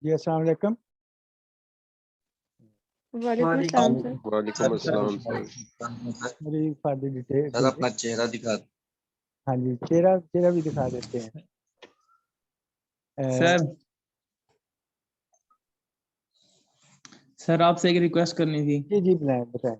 जी अस्सलाम वालेकुम। वालेकुम सलाम सर। वालेकुम अस्सलाम सर। मेरी फादर डिटेल सर अपना चेहरा दिखा। हाँ जी, चेहरा भी दिखा देते हैं। सर सर आपसे एक रिक्वेस्ट करनी थी। जी जी बताएं।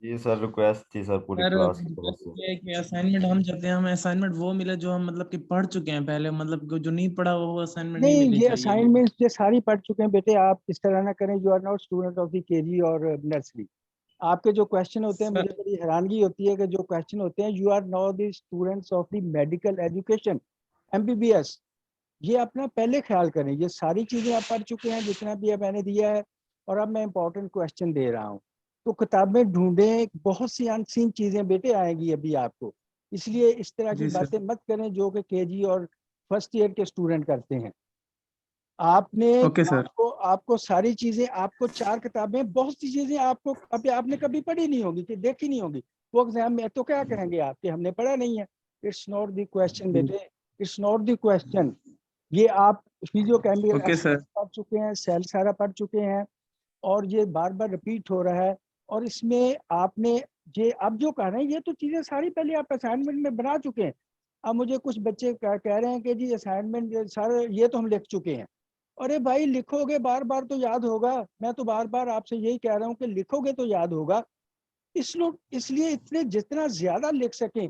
जी सर, रिक्वेस्ट थी सर पूरी सर क्लास की तरफ से। ये है कि असाइनमेंट हम चाहते हैं, हमें असाइनमेंट वो मिले जो हम मतलब कि पढ़ चुके हैं पहले, मतलब कि जो नहीं पढ़ा हुआ वो असाइनमेंट नहीं नहीं, मिलनी ये चाहिए। असाइनमेंट्स ये सारी पढ़ चुके हैं बेटे। आप इस तरह ना करें, you are not student of the KG और नर्सरी। आपके जो क्वेश्चन होते हैं, सर, मुझे बड़ी हैरानगी होती है कि जो क्वेश्चन होते हैं, you are now the students of the medical education MBBS। ये अपना पहले ख्याल करें। ये सारी चीज़ें आप पढ़ चुके हैं, जितना भी अब मैंने दिया है, और अब मैं इंपॉर्टेंट क्वेश्चन दे रहा हूँ। तो किताबें ढूंढें, बहुत सी अनसीन चीज़ें बेटे आएंगी अभी आपको। इसलिए इस तरह की जी सर। बातें मत करें जो कि केजी और फर्स्ट ईयर के स्टूडेंट करते हैं। आपने ओके सर। आपको सारी चीज़ें, आपको 4 किताबें, बहुत सी चीज़ें आपको अभी आपने कभी पढ़ी नहीं होगी, कि देखी नहीं होगी। वो एग्जाम में तो क्या कहेंगे आपके, हमने पढ़ा नहीं है। इट्स नॉट द क्वेश्चन बेटे, इट्स नॉट द क्वेश्चन। ये आप फिजियो ओके सर। पढ़ चुके हैं, सेल सारा पढ़ चुके हैं, और ये बार बार रिपीट हो रहा है। और इसमें आपने ये अब जो कह रहे हैं, ये तो चीज़ें सारी पहले आप असाइनमेंट में बना चुके हैं। अब मुझे कुछ बच्चे कह रहे हैं कि जी असाइनमेंट सारे ये तो हम लिख चुके हैं। अरे भाई, लिखोगे बार बार तो याद होगा। मैं तो बार बार आपसे यही कह रहा हूँ कि लिखोगे तो याद होगा। इसलिए इतने जितना ज्यादा लिख सकें,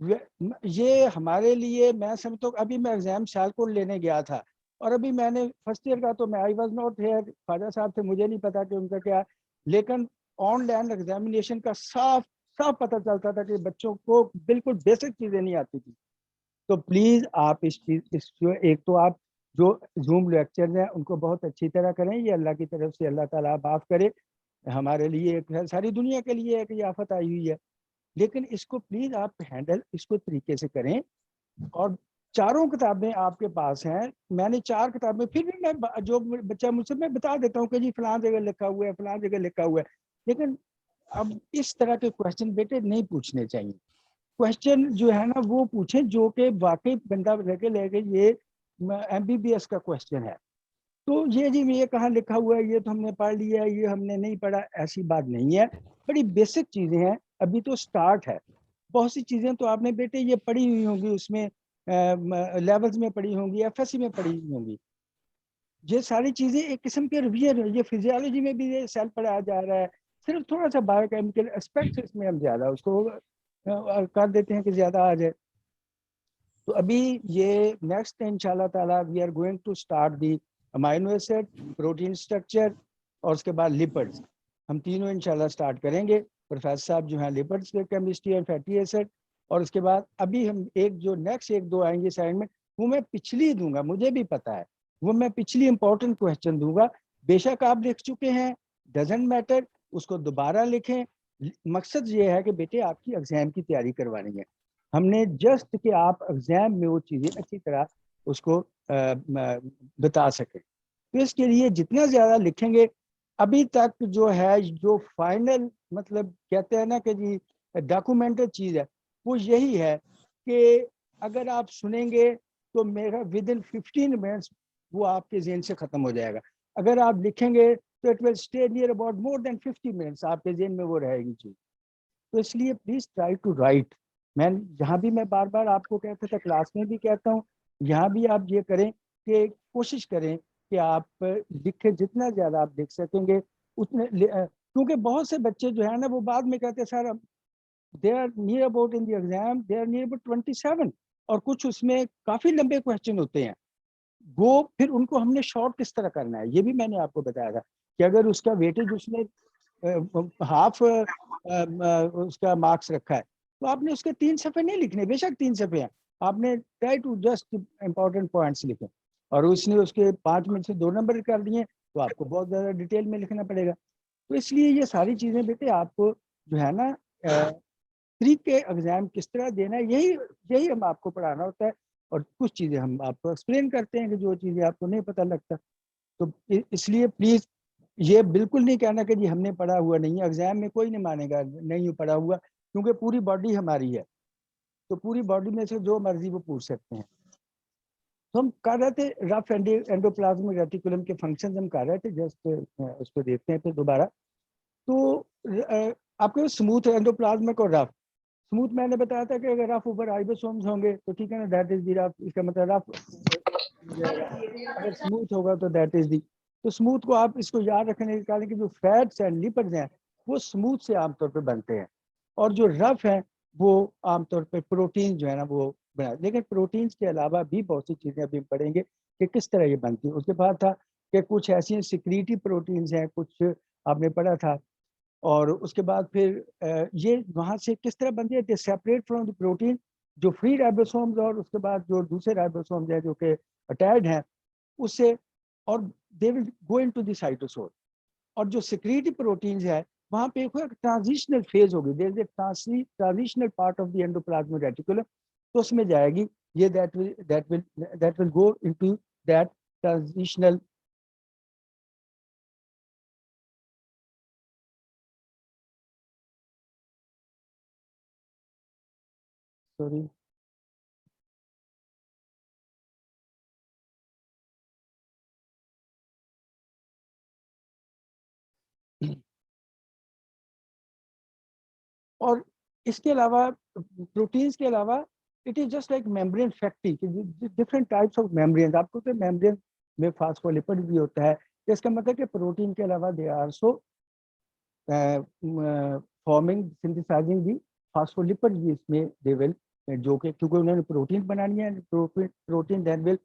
ये हमारे लिए, मैं समझता हूँ। अभी मैं एग्जाम सियालकोट लेने गया था, और अभी मैंने फर्स्ट ईयर का, तो मैं I was not here, Khwaja Sahab थे, मुझे नहीं पता कि उनका क्या। लेकिन ऑनलाइन एग्जामिनेशन का साफ साफ पता चलता था कि बच्चों को बिल्कुल बेसिक चीजें नहीं आती थी। तो प्लीज आप इस चीज एक तो आप जो जूम लेक्चर हैं उनको बहुत अच्छी तरह करें। ये अल्लाह की तरफ से, अल्लाह ताला माफ करे, हमारे लिए एक है, सारी दुनिया के लिए एक ये आफत आई हुई है। लेकिन इसको प्लीज आप हैंडल इसको तरीके से करें। और चारों किताबें आपके पास हैं। मैंने 4 किताबें, फिर भी मैं जो बच्चा मुझसे, मैं बता देता हूँ कि जी फलां जगह लिखा हुआ है, फलां जगह लिखा हुआ है। लेकिन अब इस तरह के क्वेश्चन बेटे नहीं पूछने चाहिए। क्वेश्चन जो है ना, वो पूछे जो कि वाकई बंदा लेके ये MBBS का क्वेश्चन है। तो ये जी ये कहाँ लिखा हुआ है, ये तो हमने पढ़ लिया है, ये हमने नहीं पढ़ा, ऐसी बात नहीं है। बड़ी बेसिक चीजें हैं, अभी तो स्टार्ट है। बहुत सी चीजें तो आपने बेटे ये पढ़ी हुई होंगी, उसमें लेवल्स में पढ़ी होंगी, FSC में पढ़ी हुई होंगी। ये सारी चीजें एक किस्म के रिवीजन है। ये फिजियोलॉजी में भी ये सेल पढ़ाया जा रहा है। सिर्फ थोड़ा सा बायोकेमिकल एस्पेक्ट इसमें हम ज्यादा उसको कर देते हैं कि ज्यादा आ जाए। तो अभी ये नेक्स्ट इंशाल्लाह ताला we are going to start the amino acid, protein structure, और उसके बाद लिपिड्स। हम तीनों इंशाल्लाह स्टार्ट करेंगे। प्रोफेसर साहब जो हैं लिपिड्स के केमिस्ट्री और फैटी एसिड। और उसके बाद अभी हम जो नेक्स्ट 1-2 आएंगे साइड में, वो मैं पिछली दूंगा, मुझे भी पता है। वो मैं पिछली इंपॉर्टेंट क्वेश्चन दूंगा। बेशक आप लिख चुके हैं, डजेंट मैटर, उसको दोबारा लिखें। मकसद ये है कि बेटे आपकी एग्जाम की तैयारी करवानी है। हमने जस्ट कि आप एग्जाम में वो चीज़ें अच्छी तरह उसको बता सकें। तो इसके लिए जितना ज़्यादा लिखेंगे, अभी तक जो है, जो फाइनल मतलब कहते हैं ना कि जी डॉक्यूमेंटेड चीज़ है, वो यही है कि अगर आप सुनेंगे तो मेरा विद इन 15 मिनट्स वो आपके जहन से ख़त्म हो जाएगा। अगर आप लिखेंगे तो it will stay near about more than 50 minutes, आपके जहन में वो रहेगी चीज़। तो इसलिए प्लीज ट्राई टू राइट। मैं जहाँ भी मैं बार बार आपको कहता था, क्लास में भी कहता हूँ, यहाँ भी आप ये करें कि कोशिश करें कि आप लिखे, जितना ज़्यादा आप लिख सकेंगे उतने। क्योंकि बहुत से बच्चे जो है ना, वो बाद में कहते हैं sir they are near about in the exam, they are near about 27, और कुछ उसमें काफ़ी लंबे क्वेश्चन होते हैं। वो फिर उनको हमने शॉर्ट किस तरह करना है, ये भी मैंने आपको बताया था कि अगर उसका वेटेज उसने हाफ उसका मार्क्स रखा है, तो आपने उसके 3 सफ़े नहीं लिखने। बेशक 3 सफ़े हैं, आपने try to just important points लिखे। और उसने उसके 5 में से 2 नंबर कर दिए, तो आपको बहुत ज़्यादा डिटेल में लिखना पड़ेगा। तो इसलिए ये सारी चीज़ें बेटे आपको जो है ना, प्री के एग्ज़ाम किस तरह देना है, यही यही हम आपको पढ़ाना होता है। और कुछ चीज़ें हम आपको एक्सप्लेन करते हैं कि जो चीज़ें आपको नहीं पता लगता। तो इसलिए प्लीज़ ये बिल्कुल नहीं कहना कि जी हमने पढ़ा हुआ नहीं है। एग्जाम में कोई नहीं मानेगा नहीं पढ़ा हुआ, क्योंकि पूरी बॉडी हमारी है। तो पूरी बॉडी में से जो मर्जी वो पूछ सकते हैं। तो हम कर रहे थे रफ एंडोप्लाज्मिक रेटिकुलम के फंक्शंस हम कर रहे थे, जस्ट उसको देखते हैं फिर दोबारा। तो आपके स्मूथ एंडोप्लाज्मिक और रफ। स्मूथ मैंने बताया था कि अगर रफ ऊपर राइबोसोम्स होंगे तो ठीक है ना, दैट इज दी रफ, इसका मतलब रफ हो जाएगा। अगर स्मूथ होगा तो दैट इज दी। तो स्मूथ को आप इसको याद रखने के कारण कि जो फैट्स एंड लिपिड्स हैं वो स्मूथ से आमतौर पर बनते हैं, और जो रफ हैं वो आमतौर पर प्रोटीन जो है ना वो बनाए। लेकिन प्रोटीन्स के अलावा भी बहुत सी चीज़ें अभी हम पढ़ेंगे कि किस तरह ये बनती है। उसके बाद था कि कुछ ऐसी सिक्रीटी प्रोटीन्स हैं, कुछ आपने पढ़ा था। और उसके बाद फिर ये वहाँ से किस तरह बनती है, सेपरेट फ्रॉम द प्रोटीन, जो फ्री राइबोसोम्स और उसके बाद जो दूसरे राइबोसोम्स हैं जो कि अटैच्ड हैं उससे, और they will go into the cytosol. और जो सिक्रीटी प्रोटीन्स है वहाँ पे एक ट्रांजिशनल फेज होगी, there is a transitional part of the endoplasmic reticulum, तो उसमें जाएगी ये, that will go into that transitional. Sorry, और इसके अलावा प्रोटीन्स के अलावा it is just like membrane factory, different types of membrane. आपको तो मेम्ब्रेन में फास्फोलिपिड भी होता है, इसका मतलब कि प्रोटीन के अलावा they are so forming synthesising the phospholipid भी इसमें दे विल, जो कि क्योंकि उन्होंने प्रोटीन बनानी है, protein then will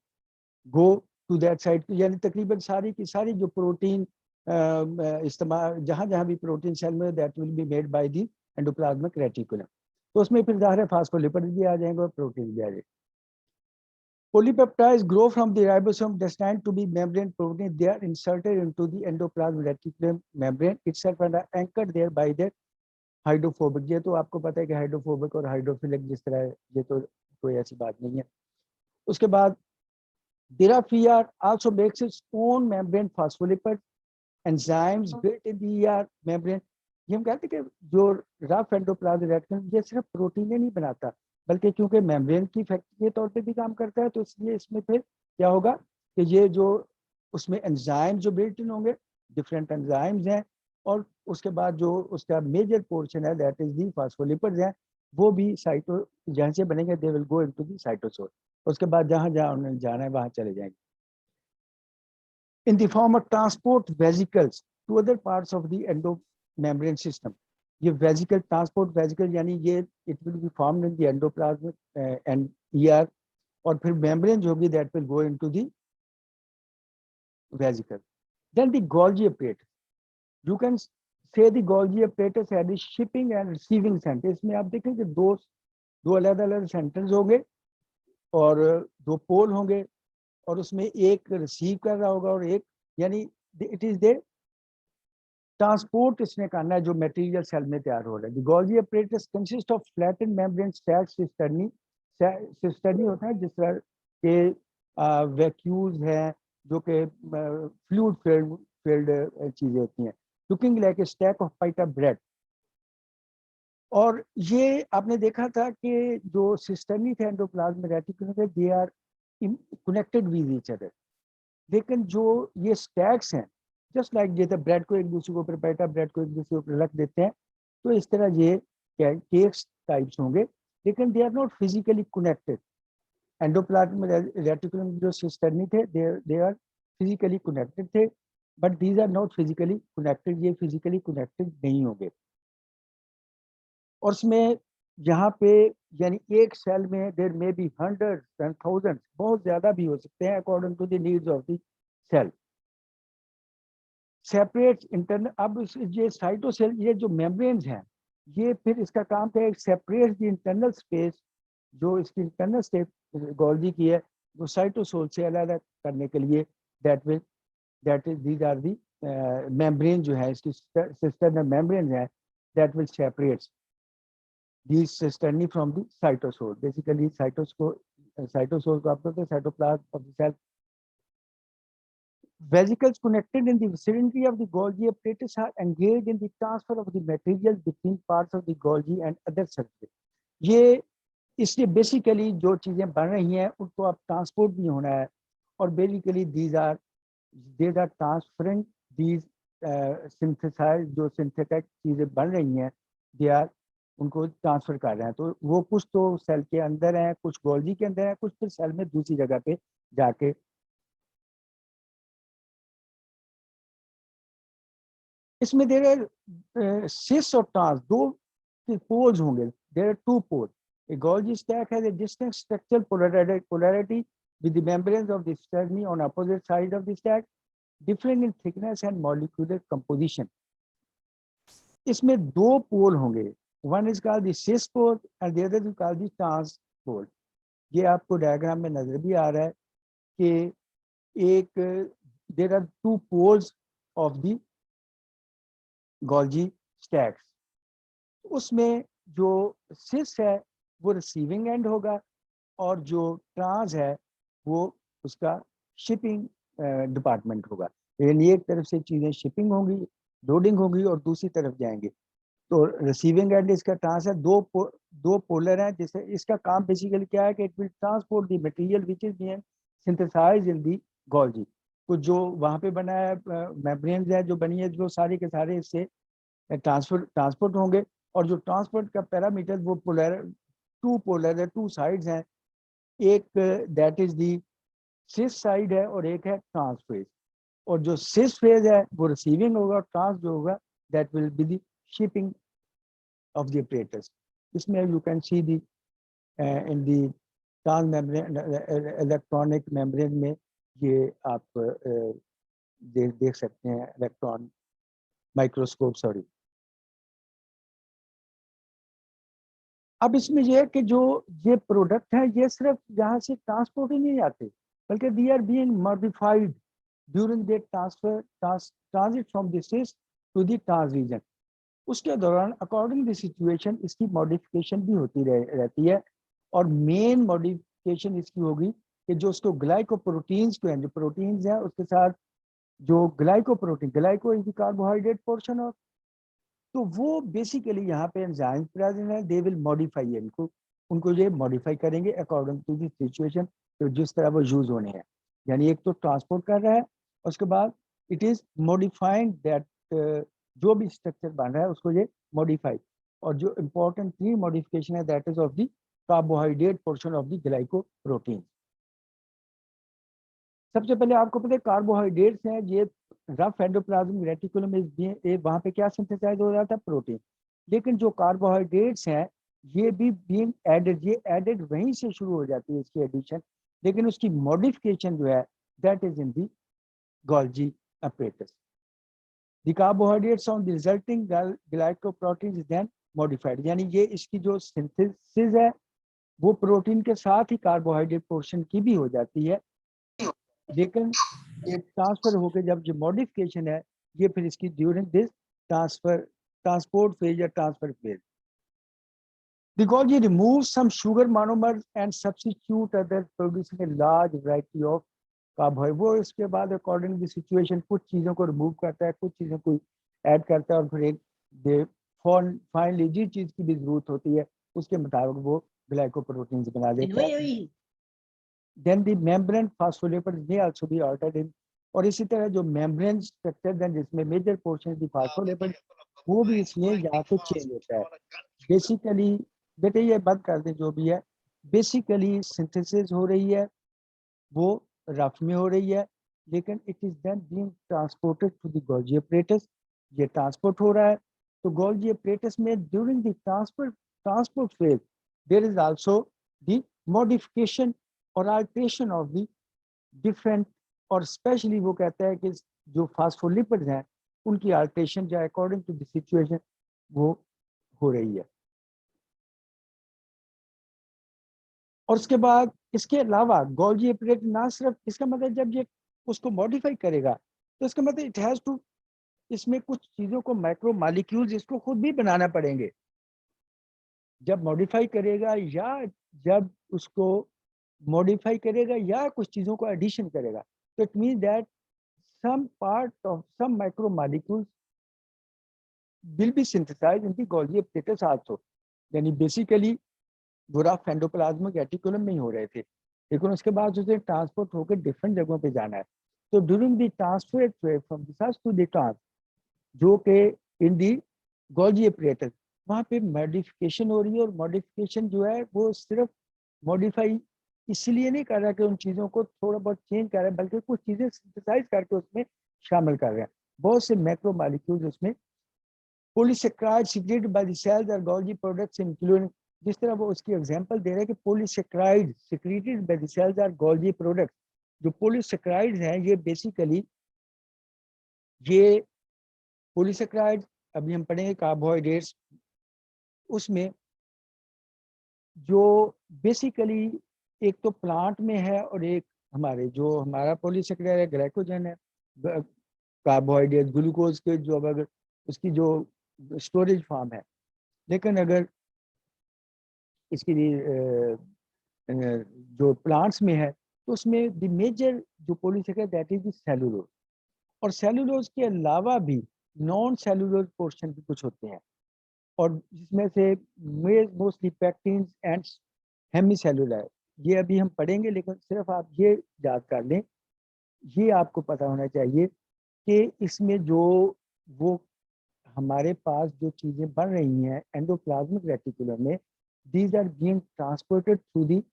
go to that side. यानी तकरीबन सारी की सारी जो प्रोटीन इस्तेमाल जहाँ जहाँ भी प्रोटीन सेल में, that will be made by the endoplasmic reticulum. तो उसमें फिर ज़ाहिर है फास्फोलिपिड भी आ जाएंगे और प्रोटीन भी आ जाएंगे। Polypeptides grow from the ribosome destined to be membrane protein. They are inserted into the endoplasmic reticulum membrane itself and are anchored there by their hydrophobic. ये तो आपको पता है कि हाइड्रोफोबिक और हाइड्रोफिलिक जिस तरह है, ये तो कोई ऐसी बात नहीं है। उसके बाद Diraphyr also makes its own membrane phospholipids, enzymes built in the ER membrane. ये हम कहते हैं कि जो रफ एंडोप्लाज्मिक रेटिकुलम ये सिर्फ प्रोटीन नहीं बनाता, बल्कि क्योंकि मेम्ब्रेन की फैक्ट्री के तौर पे भी काम करता है, तो इसलिए इसमें फिर क्या होगा कि ये जो उसमें एंजाइम जो बिल्ट इन होंगे, डिफरेंट एंजाइम्स हैं, और उसके बाद जो उसका मेजर पोर्शन है दैट इज दी फास्फोलिपिड्स हैं, वो भी साइटो जहाँ से बनेंगे दे will go into the cytosol. उसके बाद जहाँ जहाँ उन्हें जाना है वहाँ चले जाएंगे। In the form of transport vesicles to other parts of the endomembrane system. ये वेजिकल ट्रांसपोर्ट वेजिकल यानी ये it will be formed in the endoplasmic and ER, और फिर मेम्ब्रेन जो होगी that will go into the vesicle. Then the Golgi apparatus, you can say the Golgi apparatus है shipping and receiving centre. इसमें आप देखेंगे दो अलग अलग सेंटर्स होंगे और दो पोल होंगे, और उसमें एक रिसीव कर रहा होगा और एक, यानी इट इज दे ट्रांसपोर्ट इसने करना है जो मटेरियल सेल में तैयार हो रहा है। Golgi apparatus consist of flattened membrane stacks cisternae. Cisternae होता है जिस तरह के वैक्यूल्स हैं जो कि फ्लूइड फील्ड चीजें होती हैं, looking like a stack of pita bread. और ये आपने देखा था कि जो सिस्टर्नी थे एंडोप्लाज्मिक रेटिकुलम थे, they are connected with each other. लेकिन जो ये स्टैक्स हैं, जस्ट लाइक जैसे ब्रेड को एक दूसरे के ऊपर पैटा ब्रेड को एक दूसरे के ऊपर रख देते हैं, तो इस तरह ये केक्स टाइप्स होंगे, लेकिन they are not physically connected. Endoplasmic reticulum जो सिस्टर्नी थे दे आर फिजिकली कनेक्टेड थे, but these are not physically connected, ये फिजिकली कनेक्टेड नहीं होंगे। और उसमें यहाँ पे यानी एक सेल में देर में बी हंड्रेड्स एंड थाउजेंड्स, बहुत ज्यादा भी हो सकते हैं according to the needs of the cell. Separate internal, अब ये साइटोसेल ये जो मेम्ब्रेन्स हैं, ये फिर इसका काम है सेपरेट द इंटरनल स्पेस, जो इसकी इंटरनल स्पेस गोल्गी की है वो साइटोसोल से अलग करने के लिए that is these are the membrane जो है इसकी सिस्टर्नल मेम्ब्रेन है that will separates these cisternae from the cytosol. Basically, cytosol को आप कहते हैं cytoplasm of the cell. Vesicles connected in the vicinity of the Golgi apparatus are engaged in the transfer of the material between parts of the Golgi and other surfaces. ये इसलिए basically जो चीज़ें बन रही हैं उनको अब ट्रांसपोर्ट भी होना है, और basically these are transparent, these synthesize, जो सिंथेटिक चीज़ें बन रही हैं दे आर, उनको ट्रांसफर कर रहे हैं। तो वो कुछ तो सेल के अंदर हैं, कुछ गोल्जी के अंदर है, कुछ फिर सेल में दूसरी जगह पे जाके। इसमें देर आर सिस और ट्रांस, दो पोल्स होंगे, there are two pole. A Golgi stack has a distinct structural polarity with the membranes of the sternum on opposite sides of the stack, different in thickness and molecular composition. इसमें दो pole होंगे, one is called the cis pole and the other is called the trans pole. ये आपको diagram में नजर भी आ रहा है कि एक there are two poles of the Golgi stacks. उसमें जो सिस है वो रिसीविंग एंड होगा, और जो ट्रांस है वो उसका शिपिंग डिपार्टमेंट होगा। यानी एक तरफ से चीज़ें शिपिंग होंगी, लोडिंग होगी, और दूसरी तरफ जाएंगी। तो रिसीविंग एंड इसका ट्रांस है, दो पोलर हैं, जिससे इसका काम बेसिकली क्या है कि it will transport the material which is being synthesised in the Golgi. तो जो वहाँ पे बना है मेम्ब्रेन्स है जो बनी है, जो सारे के सारे इससे ट्रांसपोर्ट होंगे। और जो ट्रांसपोर्ट का पैरामीटर वो टू पोलर है, टू साइड्स हैं, एक that is the cis side है और एक है ट्रांस फेज। और जो सिस फेज है वो रिसीविंग होगा, ट्रांस जो होगा that will be the shipping of the operators. इसमें you can see the in the trans membrane, electronic membrane में ये आप देख सकते हैं, इलेक्ट्रॉन माइक्रोस्कोप, सॉरी। अब इसमें यह है कि जो ये प्रोडक्ट है ये सिर्फ यहाँ से ट्रांसपोर्ट ही नहीं आते, बल्कि they are being modified during the transit from the cis to the trans region. उसके दौरान अकॉर्डिंग द सिचुएशन इसकी मॉडिफिकेशन भी होती रहती है। और मेन मॉडिफिकेशन इसकी होगी कि जो उसको ग्लाइकोप्रोटीन्स को हैं, जो प्रोटीन्स हैं उसके साथ जो glyco is the carbohydrate portion of, तो वो बेसिकली यहाँ पे एंजाइम प्रेजेंट है, दे विल मॉडिफाई इनको, उनको ये मॉडिफाई करेंगे अकॉर्डिंग टू द सिचुएशन, तो जिस तरह वो यूज होने हैं। यानी एक तो ट्रांसपोर्ट कर रहा है, उसके बाद इट इज मॉडिफाइंग दैट, जो भी स्ट्रक्चर बन रहा है उसको ये मॉडिफाई। और जो इम्पोर्टेंट थ्री मॉडिफिकेशन है that is of the carbohydrate portion of the glycoprotein. सबसे पहले आपको पता है कार्बोहाइड्रेट्स हैं, ये रफ एंडोप्लाज्मिक रेटिकुलम में वहाँ पे क्या सिंथेसाइज हो रहा था, प्रोटीन। लेकिन जो कार्बोहाइड्रेट्स हैं ये भी बीइंग एडेड, ये एडेड वहीं से शुरू हो जाती है इसकी एडिशन, लेकिन उसकी मॉडिफिकेशन जो है that is in the Golgi apparatus. The carbohydrates on the resulting glycoproteins is then modified. यानी ये इसकी जो सिंथेसिस है वो प्रोटीन के साथ ही कार्बोहाइड्रेट पोर्शन की भी हो जाती है, लेकिन ये ट्रांसफर होकर जब जो मॉडिफिकेशन है ये फिर इसकी ड्यूरिंग दिस ट्रांसपोर्ट फेज या transfer phase. The Golgi removes some sugar monomers and substitute others, producing a large variety of carbohydrates. वो इसके बाद अकॉर्डिंग द सिचुएशन कुछ चीज़ों को रिमूव करता है, कुछ चीज़ों को ऐड करता है, और फिर एक फाइनली जिस चीज़ की भी जरूरत होती है उसके मुताबिक वो ग्लाइकोप्रोटीन्स बना देता है। Then the membrane phospholipids may also be altered in, और इसी तरह जो membrane structure है जिसमें मेजर पोर्शन दी फॉस्फोलिपिड वो भी इसमें यहाँ पे चेंज होता है। बेसिकली बेटे ये बंद कर दें, जो भी है बेसिकली सिंथेसिस हो रही है वो रफ में हो रही है, लेकिन it is then being transported to the Golgi apparatus। ये ट्रांसपोर्ट हो रहा है, तो गोल्जी apparatus में during the transport phase there is also the modification और अल्टरेशन ऑफ द डिफरेंट, और स्पेशली वो कहता है कि जो फास्फोलिपिड्स हैं उनकी अल्टरेशन जो अकॉर्डिंग टू द सिचुएशन वो हो रही है। और उसके बाद इसके अलावा गोल्जी apparatus ना सिर्फ, इसका मतलब जब ये उसको मॉडिफाई करेगा तो इसका मतलब इट हैज टू, इसमें कुछ चीज़ों को माइक्रो मॉलिक्यूल्स इसको खुद भी बनाना पड़ेंगे जब मॉडिफाई करेगा, या जब उसको मॉडिफाई करेगा या कुछ चीज़ों को एडिशन करेगा। तो it mean that some part of some macromolecules will be synthesized in the Golgi apparatus also. यानी बेसिकली वो रफ एंडोप्लाज्मिक रेटिकुलम में ही हो रहे थे, लेकिन उसके बाद उसे ट्रांसपोर्ट होकर डिफरेंट जगहों पे जाना है। तो during the transfer from the cis to the trans, जो कि इन दी गोल्जी ऑपरेटर, वहाँ पे मॉडिफिकेशन हो रही है। और मॉडिफिकेशन जो है वो सिर्फ मॉडिफाई इसलिए नहीं कर रहा कि उन चीज़ों को थोड़ा बहुत चेंज कर रहा है, बल्कि कुछ चीज़ें सिंथेसाइज करके उसमें शामिल कर रहे हैं। बहुत से मैक्रो मॉलिक्यूल्स उसमें polysaccharide secreted by the cells और गोल्जी प्रोडक्ट्स इंक्लूडिंग, जिस तरह वो उसकी एग्जांपल दे रहे हैं कि polysaccharide secreted by the cells और गोल्जी प्रोडक्ट्स। जो पॉलीसेक्राइड्स हैं ये बेसिकली ये पॉलीसेक्राइड अभी हम पढ़ेंगे कार्बोहाइड्रेट्स, उसमें जो बेसिकली एक तो प्लांट में है और एक हमारे जो हमारा पॉलीसेक्राइड है ग्लाइकोजन है, कार्बोहाइड्रेट ग्लूकोज के जो अगर उसकी जो स्टोरेज फॉर्म है। लेकिन अगर इसकी जो प्लांट्स में है तो उसमें द मेजर जो polysaccharide that is the cellulose. और सेलुलोज के अलावा भी नॉन सेलुलोज पोर्शन भी कुछ होते हैं, और जिसमें से मोस्टली पैक्टिन एंड हेमीसेलुलर, ये अभी हम पढ़ेंगे। लेकिन सिर्फ आप ये याद कर लें, ये आपको पता होना चाहिए कि इसमें जो वो हमारे पास जो चीज़ें बन रही हैं एंडोप्लाज्मिक रेटिकुलम में, these are being transported through the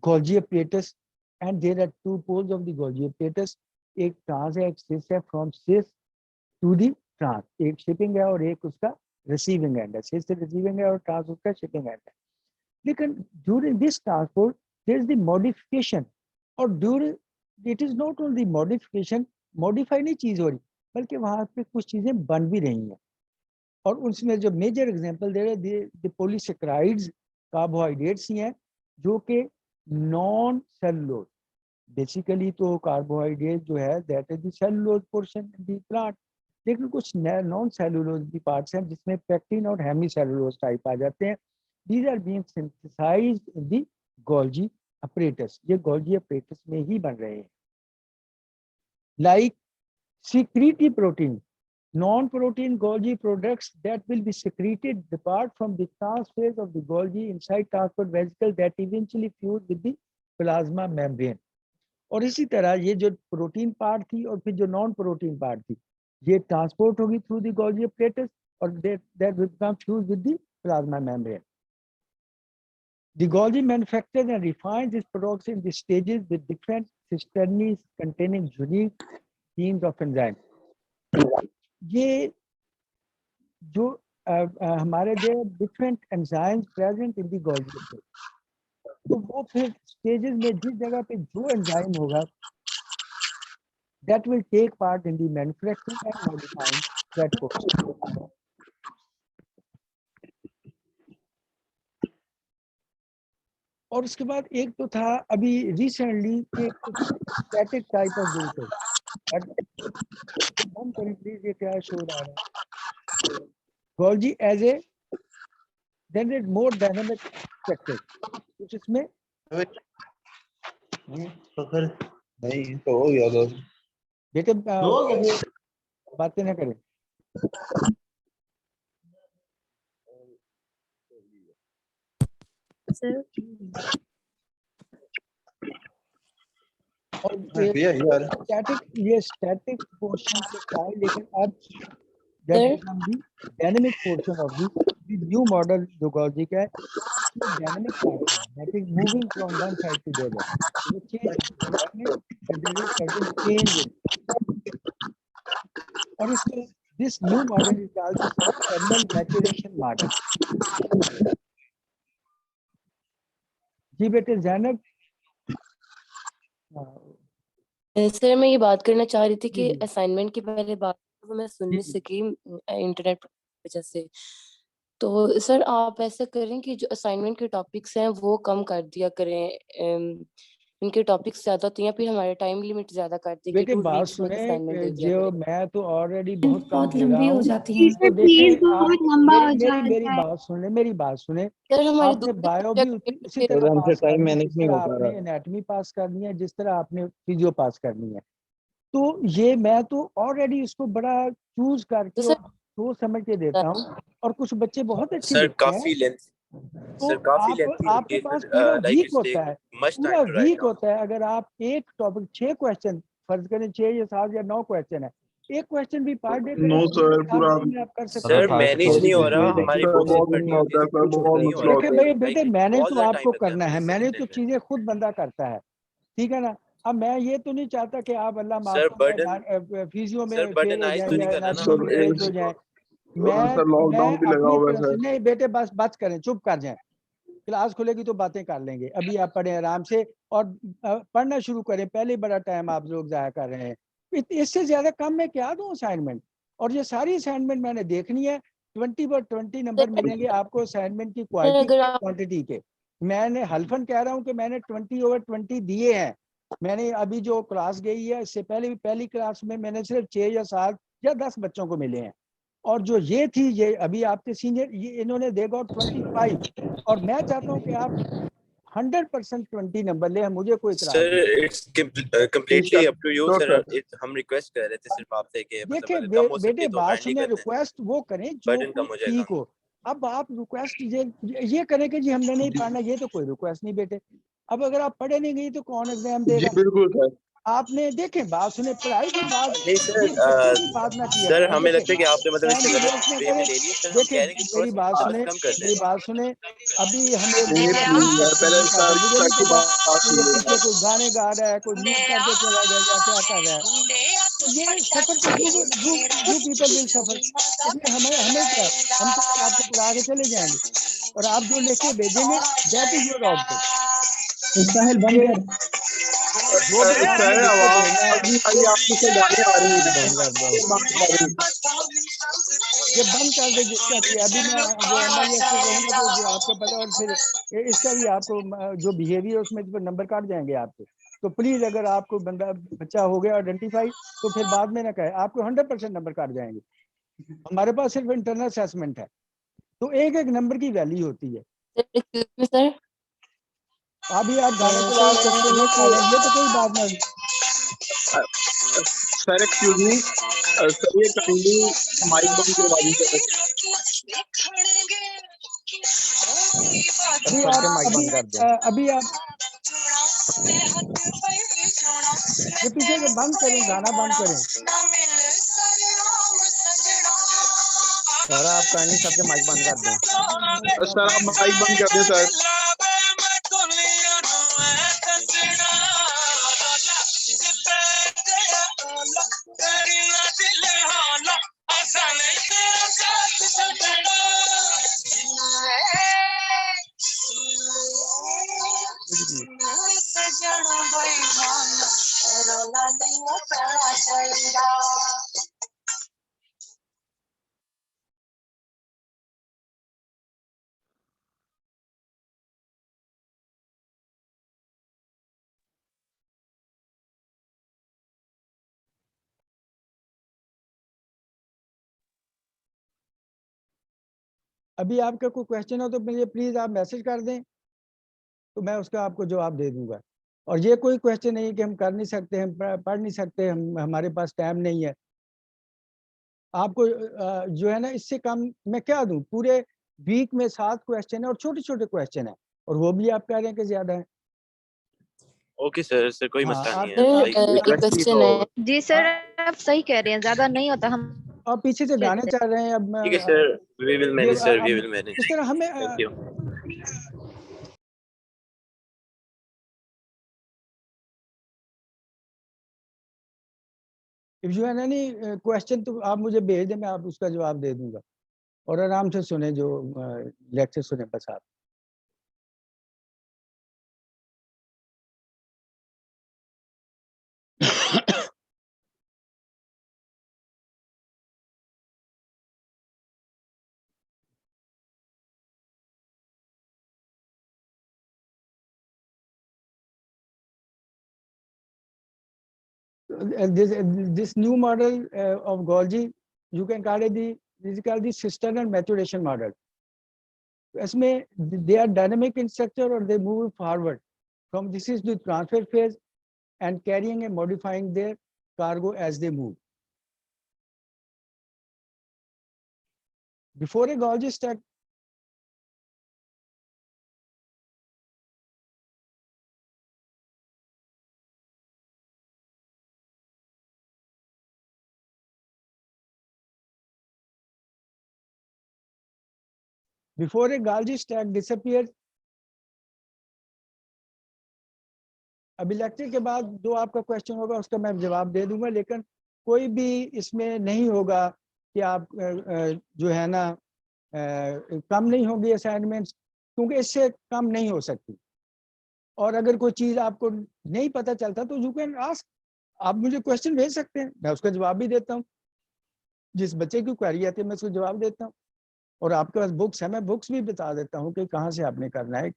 Golgi apparatus, and there are two poles of the Golgi apparatus, एक ट्रांस है एक सिस है, from cis to the trans, एक शिपिंग है और एक उसका रिसीविंग एंड है। सिस से रिसीविंग है और ट्रांस उसका शिपिंग एंड है। लेकिन during this transport there is the modification, और during it is not only modification, modify नहीं चीज़ हो रही, बल्कि वहाँ पे कुछ चीज़ें बन भी रही हैं। और उसमें जो मेजर एग्जांपल दे रहे हैं पॉलीसेक्राइड्स, कार्बोहाइड्रेट्स ही हैं जो कि नॉन सेलुलोज, बेसिकली तो कार्बोहाइड्रेट जो है that is the cellulose portion in the plant. लेकिन कुछ नॉन सेलुलोज भी पार्ट्स हैं जिसमें पेक्टिन और हेमी सेलुलोज टाइप आ जाते हैं। These are being synthesised in the Golgi apparatus, ये गोल्जी apparatus में ही बन रहे हैं। Like secretory protein, non-protein Golgi products that will be secreted apart from the transphase of the Golgi inside transport vesicle that eventually fuse with the plasma membrane। और इसी तरह ये जो प्रोटीन पार्ट थी और फिर जो नॉन प्रोटीन पार्ट थी, ये ट्रांसपोर्ट होगी थ्रू द Golgi apparatus और that will become fused with the plasma membrane। The Golgi manufactures and refines its products in the stages with different cisterns containing unique genes of enzyme। ये जो हमारे जो different enzymes present in the Golgi, तो वो फिर stages में जिस जगह पे जो एंजाइम होगा that will take part in the manufacturing and modifying that process. और उसके बाद एक तो था अभी रिसेंटली के कुछ स्टैटिक टाइप ऑफ ग्लूकोज, हम करें प्लीज, ये क्या शो रहा है Golgi as a then is more dynamic structure, कुछ इसमें नहीं तो हो गया दोस्त। बेटे बातें ना करें। और ये स्टैटिक पोर्शन के था, लेकिन अब that become the dynamic portion of the new model जो गोल्गी का है, dynamic part that is moving from one side to the other, which is dynamic, but there is certain change in it। और इसमें this new model is also called thermal maturation model। जी बेटे Zainab, sir मैं ये बात करना चाह रही थी कि जी, जी। असाइनमेंट की पहले बात वो मैं सुन नहीं जी, सकी इंटरनेट वजह से। तो सर आप ऐसा करें कि जो असाइनमेंट के टॉपिक्स हैं वो कम कर दिया करें, इनके टॉपिक्स ज्यादा होते हैं, फिर हमारे टाइम लिमिट ज्यादा कर दी कि बेटे 2 बात वीक्स में सुने, असाइनमेंट दे दिया जो करें। मैं तो ऑलरेडी बहुत कम बहुत दे रहा लंबी हो हूँ। जाती है। तो देखें बहुत आप लंबा हो मेरी जाता है। बात सुने, मेरी बात सुने। सर हमारे आपने दूसरे बायो भी सब्जेक्ट उसी तरह हमसे पास टाइम करनी है मैनेज जिस नहीं तरह हो पा आपने रहा। एनाटॉमी पास करनी है, जिस तरह आपने फिजियो पास करनी है। तो ये मैं तो ऑलरेडी इसको बड़ा चूज करके तो और सर सोच समझ के देता हूँ, और कुछ बच्चे बहुत अच्छे सर लिखते हैं। काफी लेंथ तो सर काफी आप लेंथी आपके होती है पास फिर पूरा लाइक वीक इट्स होता है, मच पूरा time to write week down. होता है। अगर आप एक टॉपिक 6 क्वेश्चन फर्ज करें, 6 या 7 या 9 क्वेश्चन है, एक क्वेश्चन भी पर डे नो सर, पूरा में आप कर सकते सर हैं। मैनेज नहीं हो रहा, सर हमारी बुक्स बहुत पढ़नी लंबा होती होता है है तो सर, कुछ बहुत नहीं हो मसला रहा। होता देखिए है। भाई बेटे, Like, मैनेज बहुत तो ज्यादा आपको टाइम लग गया करना है, मुझे मैनेज तो समझने में। चीजें खुद बंदा करता है, ठीक है ना। अब मैं ये तो नहीं चाहता कि आप अल्लाह माफ सर करे फिजियो सर में फेल हो बर्डनाइज जाए तो नहीं या करना ना एनाटॉमी में हमने। फेल हो जाए। मैं सर लॉकडाउन भी लगा अपनी हुआ है तरफ से, सर। नहीं बेटे बस बस करें, चुप कर जाएं, क्लास खुलेगी तो बातें कर लेंगे। अभी आप पढ़ें आराम से और पढ़ना शुरू करें। पहले बड़ा टाइम आप लोग जाया कर रहे हैं, इससे ज्यादा कम मैं क्या दूं असाइनमेंट। और ये सारी असाइनमेंट मैंने देखनी है, 20/20 नंबर मिलेंगे आपको असाइनमेंट की क्वालिटी अगर के, आप क्वांटिटी के। मैंने हल्फन कह रहा हूं कि मैंने 20/20 दिए हैं। मैंने अभी जो क्लास गई है, इससे पहले भी पहली क्लास में मैंने सिर्फ 6 या 7 या 10 बच्चों को मिले हैं। और जो ये थी, ये अभी आपके सीनियर, ये इन्होंने दे गॉट 25। और मैं चाहता हूँ कि आप 100% 20 नंबर ले, मुझे कोई इतराज सर नहीं। It's completely up to you तो सर। सर हम रिक्वेस्ट कर रहे थे सिर्फ आपसे कि मतलब देखिए अगर कम हो बेटे, सके तो बात काइंडली सुने, कर दें, रिक्वेस्ट वो करें जो बर्डन कम हो जाएगा। ठीक हो। अब आप रिक्वेस्ट ये करें कि जी हमने नहीं पढ़ना, ये तो कोई रिक्वेस्ट नहीं बेटे। अब अगर आप पढ़े नहीं गई तो कौन एग्जाम जी देगा। बिल्कुल सर। आपने देखें, बात सुने, पढ़ाई की बात, नहीं सर ये बच्चों की बात ना किया सर करें। हमें देखें लगता है कि आपने मतलब टाइम इससे भी गलत वेस्ट ना वे में करें। ले लिए सर। हम देखें कह रहे हैं कि थोड़ा मेरी सा बात सुने, सिलेबस कम कर मेरी दें। बात सुने। अभी हम एक ये दूसरा प्लीज है, पहले नहीं सर करते। मुझे सर नहीं की पता बात कि ये सुनिए पीछे सर। कोई गाने गा रहा है, कोई म्यूट करके चला गया या क्या कर रहा है। तो ये सफर तो यू पीपल विल सफर। इसमें हमें हमें क्या है? हम तो आपको पढ़ा के चले जाएंगे और आप जो लेके भेजेंगे दैट इज योर आउटपुट। साहिल बंद ये कर। जो भी आपने सर लिख के भेजना है, आवाज नहीं आ रही आपकी, सर गाने आ रही हैं। बंद कर दो। बात आ रही है। ये बंद कर दे जिसका भी है। अभी मैं वो MIS को कहूंगा कि जो आपको पता, और फिर इसका भी आपको जो बिहेवियर उसमें नंबर काट जाएंगे आपके। तो प्लीज अगर आपको बंदा बच्चा हो गया आइडेंटिफाई, तो फिर बाद में ना कहे, आपको 100% नंबर काट जाएंगे। हमारे पास सिर्फ इंटरनल असेसमेंट है, तो एक एक नंबर की वैल्यू होती है। सर अभी आप गाने चला सर रहे हैं, जैसे ये ना गा कि रहे हैं, ये तो कोई बात नहीं। सर एक्सक्यूज मी सर, ये काइंडली माइक बंद करवा दीजिए सर। अभी सबके आप माइक बंद कर दें। अभी आप ये पीछे से बंद करें, गाना बंद करें। सर आप काइंडली सबके माइक बंद कर दें। क्या सर आप माइक बंद कर दें सर। अभी आपका कोई क्वेश्चन हो तो मुझे प्लीज आप मैसेज कर दें, तो मैं उसका आपको जवाब दे दूंगा। और ये कोई क्वेश्चन नहीं कि हम कर नहीं सकते, हम पढ़ नहीं सकते, हम हमारे पास टाइम नहीं है। आपको जो है ना, इससे कम मैं क्या दूं। पूरे वीक में 7 क्वेश्चन है और छोटे छोटे क्वेश्चन है, और वो भी आप कह रहे हैं कि ज्यादा है। ओके सर कोई हाँ, मसला नहीं आप है। एक क्वेश्चन है। जी सर, आप सही कह रहे हैं, ज्यादा नहीं होता हम और पीछे से गाने लेते हैं। चल रहे हैं। अब ठीक है सर, वी विल ये मैनेज सर, वी अब विल मैनेज। इस तरह हमें thank you. If you have any question तो आप मुझे भेज दें, मैं आप उसका जवाब दे दूंगा। और आराम से सुने, जो लेक्चर सुने बस आप। This new model of Golgi, you can call it this is called the cistern maturation model. इसमें they are dynamic in structure or they move forward from this is the transfer phase and carrying and modifying their cargo as they move. Before a Golgi stack Before a Golgi stack disappears, अभी lecture के बाद जो आपका question होगा उसका मैं जवाब दे दूंगा, लेकिन कोई भी इसमें नहीं होगा कि आप जो है ना कम नहीं होगी असाइनमेंट्स, क्योंकि इससे कम नहीं हो सकती। और अगर कोई चीज आपको नहीं पता चलता तो यू कैन आस्क, आप मुझे क्वेश्चन भेज सकते हैं, मैं उसका जवाब भी देता हूँ। जिस बच्चे की क्वेरी आती है मैं उसको जवाब देता हूँ। और आपके पास बुक्स है, मैं बुक्स भी बता देता हूँ कि कहाँ से आपने करना है।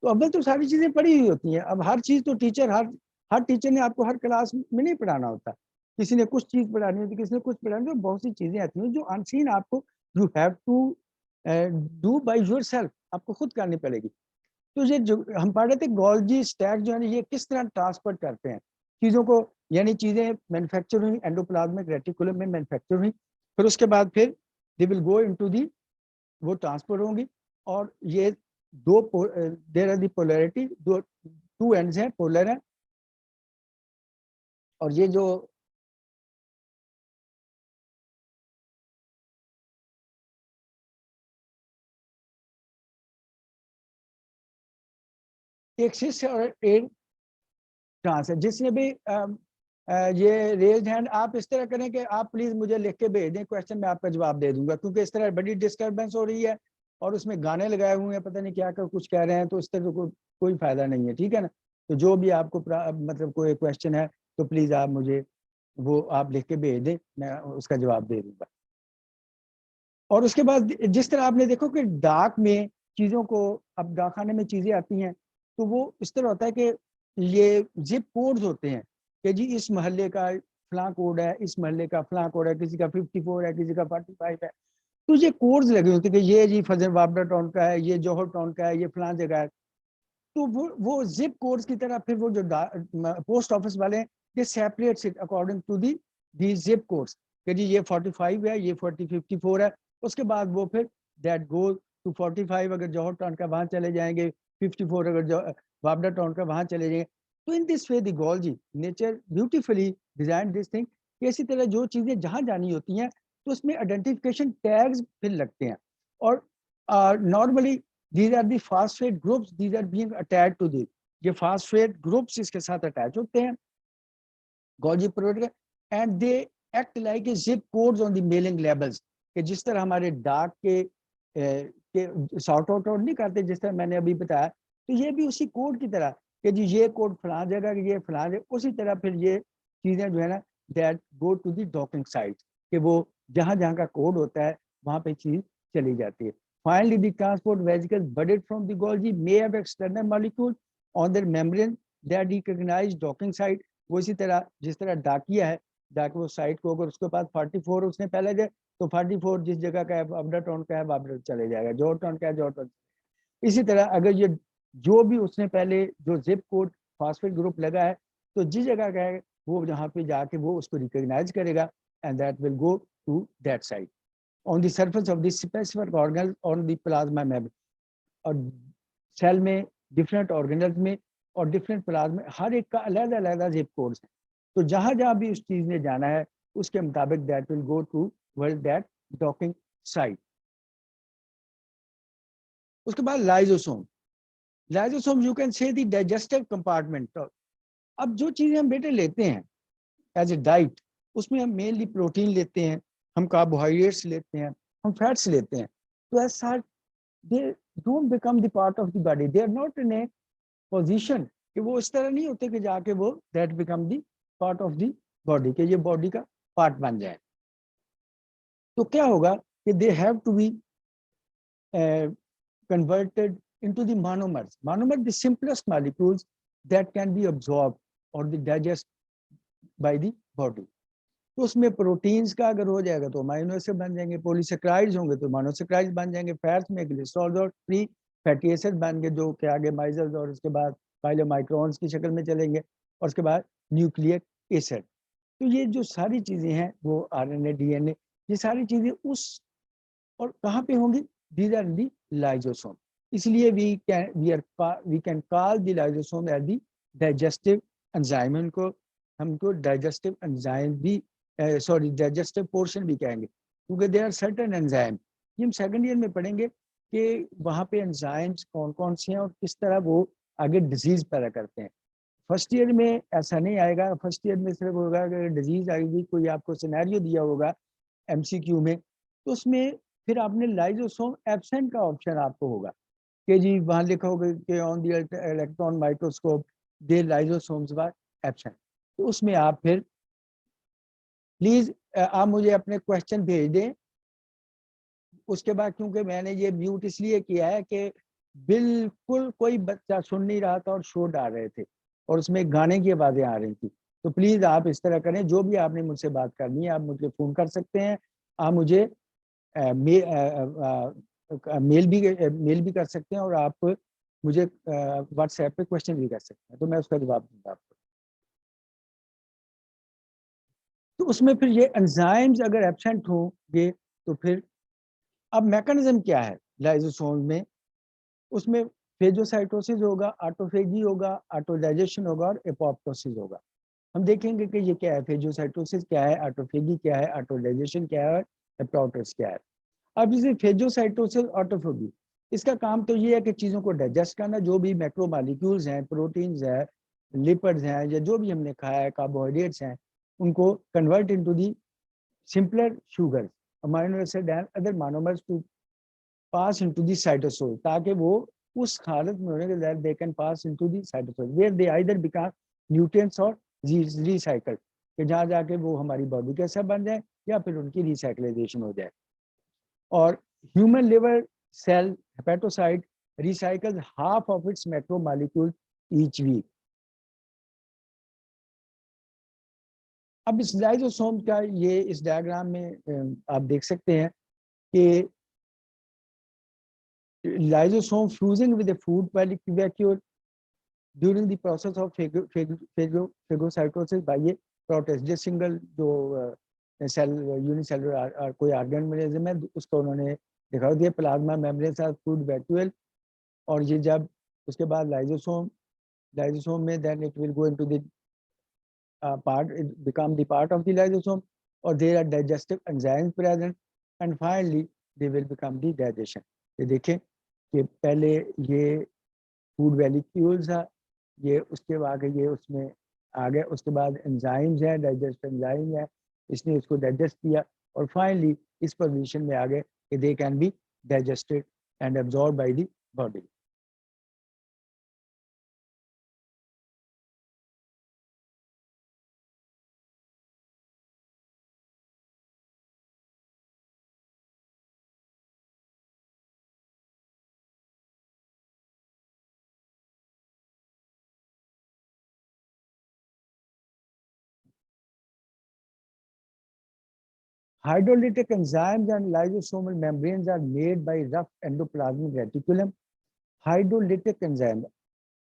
तो अव्वल तो सारी चीजें पढ़ी हुई होती हैं। अब हर चीज तो टीचर हर टीचर ने आपको हर क्लास में नहीं पढ़ाना होता, किसी ने कुछ चीज पढ़ानी होती, किसी ने कुछ पढ़ानी होती। बहुत सी चीजें आती हैं जो अनसीन आपको you have to do by yourself, आपको खुद करनी पड़ेगी। तो ये जो हम पढ़ रहे थे गोल्जी स्टैक जो है ना, ये किस तरह ट्रांसफर करते हैं चीज़ों को, यानी चीज़ें मैन्युफैक्चर हुई एंडोप्लाज्मिक रेटिकुलम में मैन्युफैक्चर हुई, फिर उसके बाद फिर दे विल गो इनटू दी, वो ट्रांसफर होंगी। और ये दो देयर आर दी पोलैरिटी, दो टू एंड्स हैं, पोलर हैं। और ये जो एक 6 और 8 चांस है। जिसने भी ये रेज हैंड, आप इस तरह करें कि आप प्लीज मुझे लिख के भेज दें क्वेश्चन, मैं आपका जवाब दे दूंगा, क्योंकि इस तरह बड़ी डिस्टर्बेंस हो रही है और उसमें गाने लगाए हुए हैं, पता नहीं क्या कर कुछ कह रहे हैं, तो इस तरह कोई फायदा नहीं है, ठीक है ना। तो जो भी आपको मतलब कोई क्वेश्चन है तो प्लीज आप मुझे वो आप लिख के भेज दें, मैं उसका जवाब दे दूंगा। और उसके बाद जिस तरह आपने देखो कि डाक में चीज़ों को, अब डाकखाने में चीज़ें आती हैं तो वो इस तरह होता है कि ये जिप कोड्स होते हैं कि जी इस महल्ले का फलां कोड है, इस महल्ले का फलां कोड है, किसी का 54 है, किसी का 45 है। तो ये कोड्स लगे होते हैं कि ये जी फजल वाबड़ा टाउन का है, ये जौहर टाउन का है, ये फलां जगह है। तो वो जिप कोड्स की तरह फिर वो जो पोस्ट ऑफिस वाले हैं, ये separates it according to the zip codes कि जी ये 45 है, ये 54 है। उसके बाद वो फिर दैट गोज टू 45 अगर जौहर टाउन का वहां चले जाएंगे, 54 अगर वाबड़ा टाउन का वहां चले जाएंगे। तो in this way the Golgi nature beautifully design this thing. इसी तरह जो चीजें जहां जानी होती हैं तो उसमें आइडेंटिफिकेशन टैग्स फिर लगते हैं। और normally these are the phosphate groups, these are being attached to this, ये phosphate groups इसके साथ अटैच होते हैं Golgi product, and they act like a zip codes on the mailing labels, कि जिस तरह हमारे डाक के सॉर्ट आउट नहीं करते जिस तरह मैंने अभी बताया, तो ये भी उसी कोड की तरह कि जी ये कोड फलां जगह, ये फलां जगह, उसी तरह फिर ये चीजें जो है ना that go to the docking site, कि वो जहां जहां का कोड होता है वहां पे चीज चली जाती है। Finally, the transport vehicles budded from the Golgi may have external molecules on their membrane that recognize docking site. वो इसी तरह जिस तरह डाकिया है, डाक वो साइट को अगर उसके पास 44 उसने पहले दे तो 44 जिस जगह का है वाबड़ा टाउन का है वाबड़ा चले जाएगा, जौहर टाउन का है जौहर टाउन। इसी तरह अगर ये जो भी उसने पहले जो जिप कोड फॉस्फेट ग्रुप लगा है तो जिस जगह का है वो जहाँ पे जाके वो उसको रिकॉग्नाइज करेगा and that will go to that site on the surface of the specific organelle on the plasma membrane। और सेल में डिफरेंट ऑर्गेनल्स में और डिफरेंट प्लाज्मा हर एक का अलग अलग जिप कोड्स हैं। तो जहां जहां भी उस चीज ने जाना है उसके मुताबिक that will go to world that docking site. उसके बाद lysosome, lysosome you can say the digestive compartment. अब जो चीजें हम बेटे लेते हैं एज ए डाइट, उसमें हम मेनली प्रोटीन लेते हैं, हम कार्बोहाइड्रेट्स लेते हैं, हम फैट्स लेते हैं। तो as such they don't become the part of the body, they are not in a position कि वो इस तरह नहीं होते कि जाके वो that become the part of the body, कि ये बॉडी का पार्ट बन जाए। तो क्या होगा कि they have to be converted into the monomers. Monomers, the simplest molecules that can be absorbed or the digest by the body. तो उसमें प्रोटीन्स का अगर हो जाएगा तो अमाइनो एसिड बन जाएंगे, पॉलीसेक्राइड्स होंगे तो मोनोसेक्राइड्स बन जाएंगे, फैट्स में ग्लिसरॉल और फ्री फैटी एसिड बन गए जो कि आगे माइजल्स और उसके बाद पाइलोमाइक्रोन्स की शक्ल में चलेंगे और उसके बाद न्यूक्लिक एसिड। तो ये जो सारी चीजें हैं वो आरएनए डीएनए ये सारी चीजें उस और कहाँ पे होंगी, these are the lysosome। इसलिए we can call the lysosome as the digestive enzyme। इनको हमको digestive enzyme भी digestive portion भी कहेंगे क्योंकि there are certain enzyme, ये हम सेकंड ईयर में पढ़ेंगे कि वहाँ पे एंजाइम्स कौन कौन से हैं और किस तरह वो आगे डिजीज पैदा करते हैं। फर्स्ट ईयर में ऐसा नहीं आएगा, फर्स्ट ईयर में सिर्फ होगा अगर डिजीज आएगी, कोई आपको सिनेरियो दिया होगा एमसीक्यू में, तो उसमें फिर आपने लाइजोसोम एब्सेंट का ऑप्शन आपको होगा कि जी वहाँ लिखा होगा कि on the electron microscope they lysosomes were absent. तो उसमें आप फिर प्लीज आप मुझे अपने क्वेश्चन भेज दें। उसके बाद क्योंकि मैंने ये म्यूट इसलिए किया है कि बिल्कुल कोई बच्चा सुन नहीं रहा था और शोर डाल रहे थे और उसमें गाने की आवाज़ें आ रही थी। तो प्लीज़ आप इस तरह करें, जो भी आपने मुझसे बात करनी है आप मुझे फ़ोन कर सकते हैं, आप मुझे मेल भी कर सकते हैं और आप मुझे व्हाट्सएप पे क्वेश्चन भी कर सकते हैं, तो मैं उसका जवाब दूंगा आपको। तो उसमें फिर ये एंजाइम्स अगर एब्सेंट होंगे तो फिर अब मैकेनिज्म क्या है लाइजोसोम में, उसमें फेगोसाइटोसिस होगा, ऑटोफेजी होगा, ऑटोडाइजेशन होगा और एपोप्टोसिस होगा। हम देखेंगे कि ये क्या है, फेगोसाइटोसिस क्या है, ऑटोफेजी क्या है, ऑटोडाइजेशन क्या है, एपोप्टोसिस क्या है। अब जैसे फेगोसाइटोसिस, ऑटोफेजी, इसका काम तो ये है कि चीज़ों को डाइजेस्ट करना, जो भी मैक्रोमॉलिक्यूल्स हैं, प्रोटीन्स हैं, लिपिड्स हैं, या जो भी हमने खाया है, कार्बोहाइड्रेट्स हैं, उनको convert into the simpler sugar, amino acid and other monomers to pass into the cytosol, ताकि वो उस हालत में होने के बाद they can pass into the cytosol where they either become nutrients और रिसाइकल, कि जहाँ जाके वो हमारी बॉडी के हिस्सा बन जाए या फिर उनकी रिसाइकलाइजेशन हो जाए। और human liver cell hepatocyte recycles half of its macromolecules each week. अब इस लाइजोसोम का ये इस डायग्राम में आप देख सकते हैं कि lysosome fusing with the food molecule during the process of phagocytosis by a protist, जो सिंगल जो सेल यूनिसेलुलर कोई ऑर्गेनिज्म है उसको उन्होंने दिखा दिया प्लाज्मा मेम्ब्रेन साथ फूड वैक्यूल, और ये जब उसके बाद लाइजोसोम में then it will go into the part, it become the part of the lysosome, or there are digestive enzymes present and finally they will become the digestion। ये देखें कि पहले ये फूड वैलिक्यूल्स है, ये उसके बाद ये उसमें आ गए, उसके बाद एंजाइम्स है, डाइजेस्ट एंजाइम है, इसने इसको डाइजेस्ट किया और फाइनली इस पोजीशन में आ गए कि they can be digested and absorb by the body. Hydrolytic enzymes and lysosomal membranes are made by rough endoplasmic reticulum. Hydrolytic enzyme,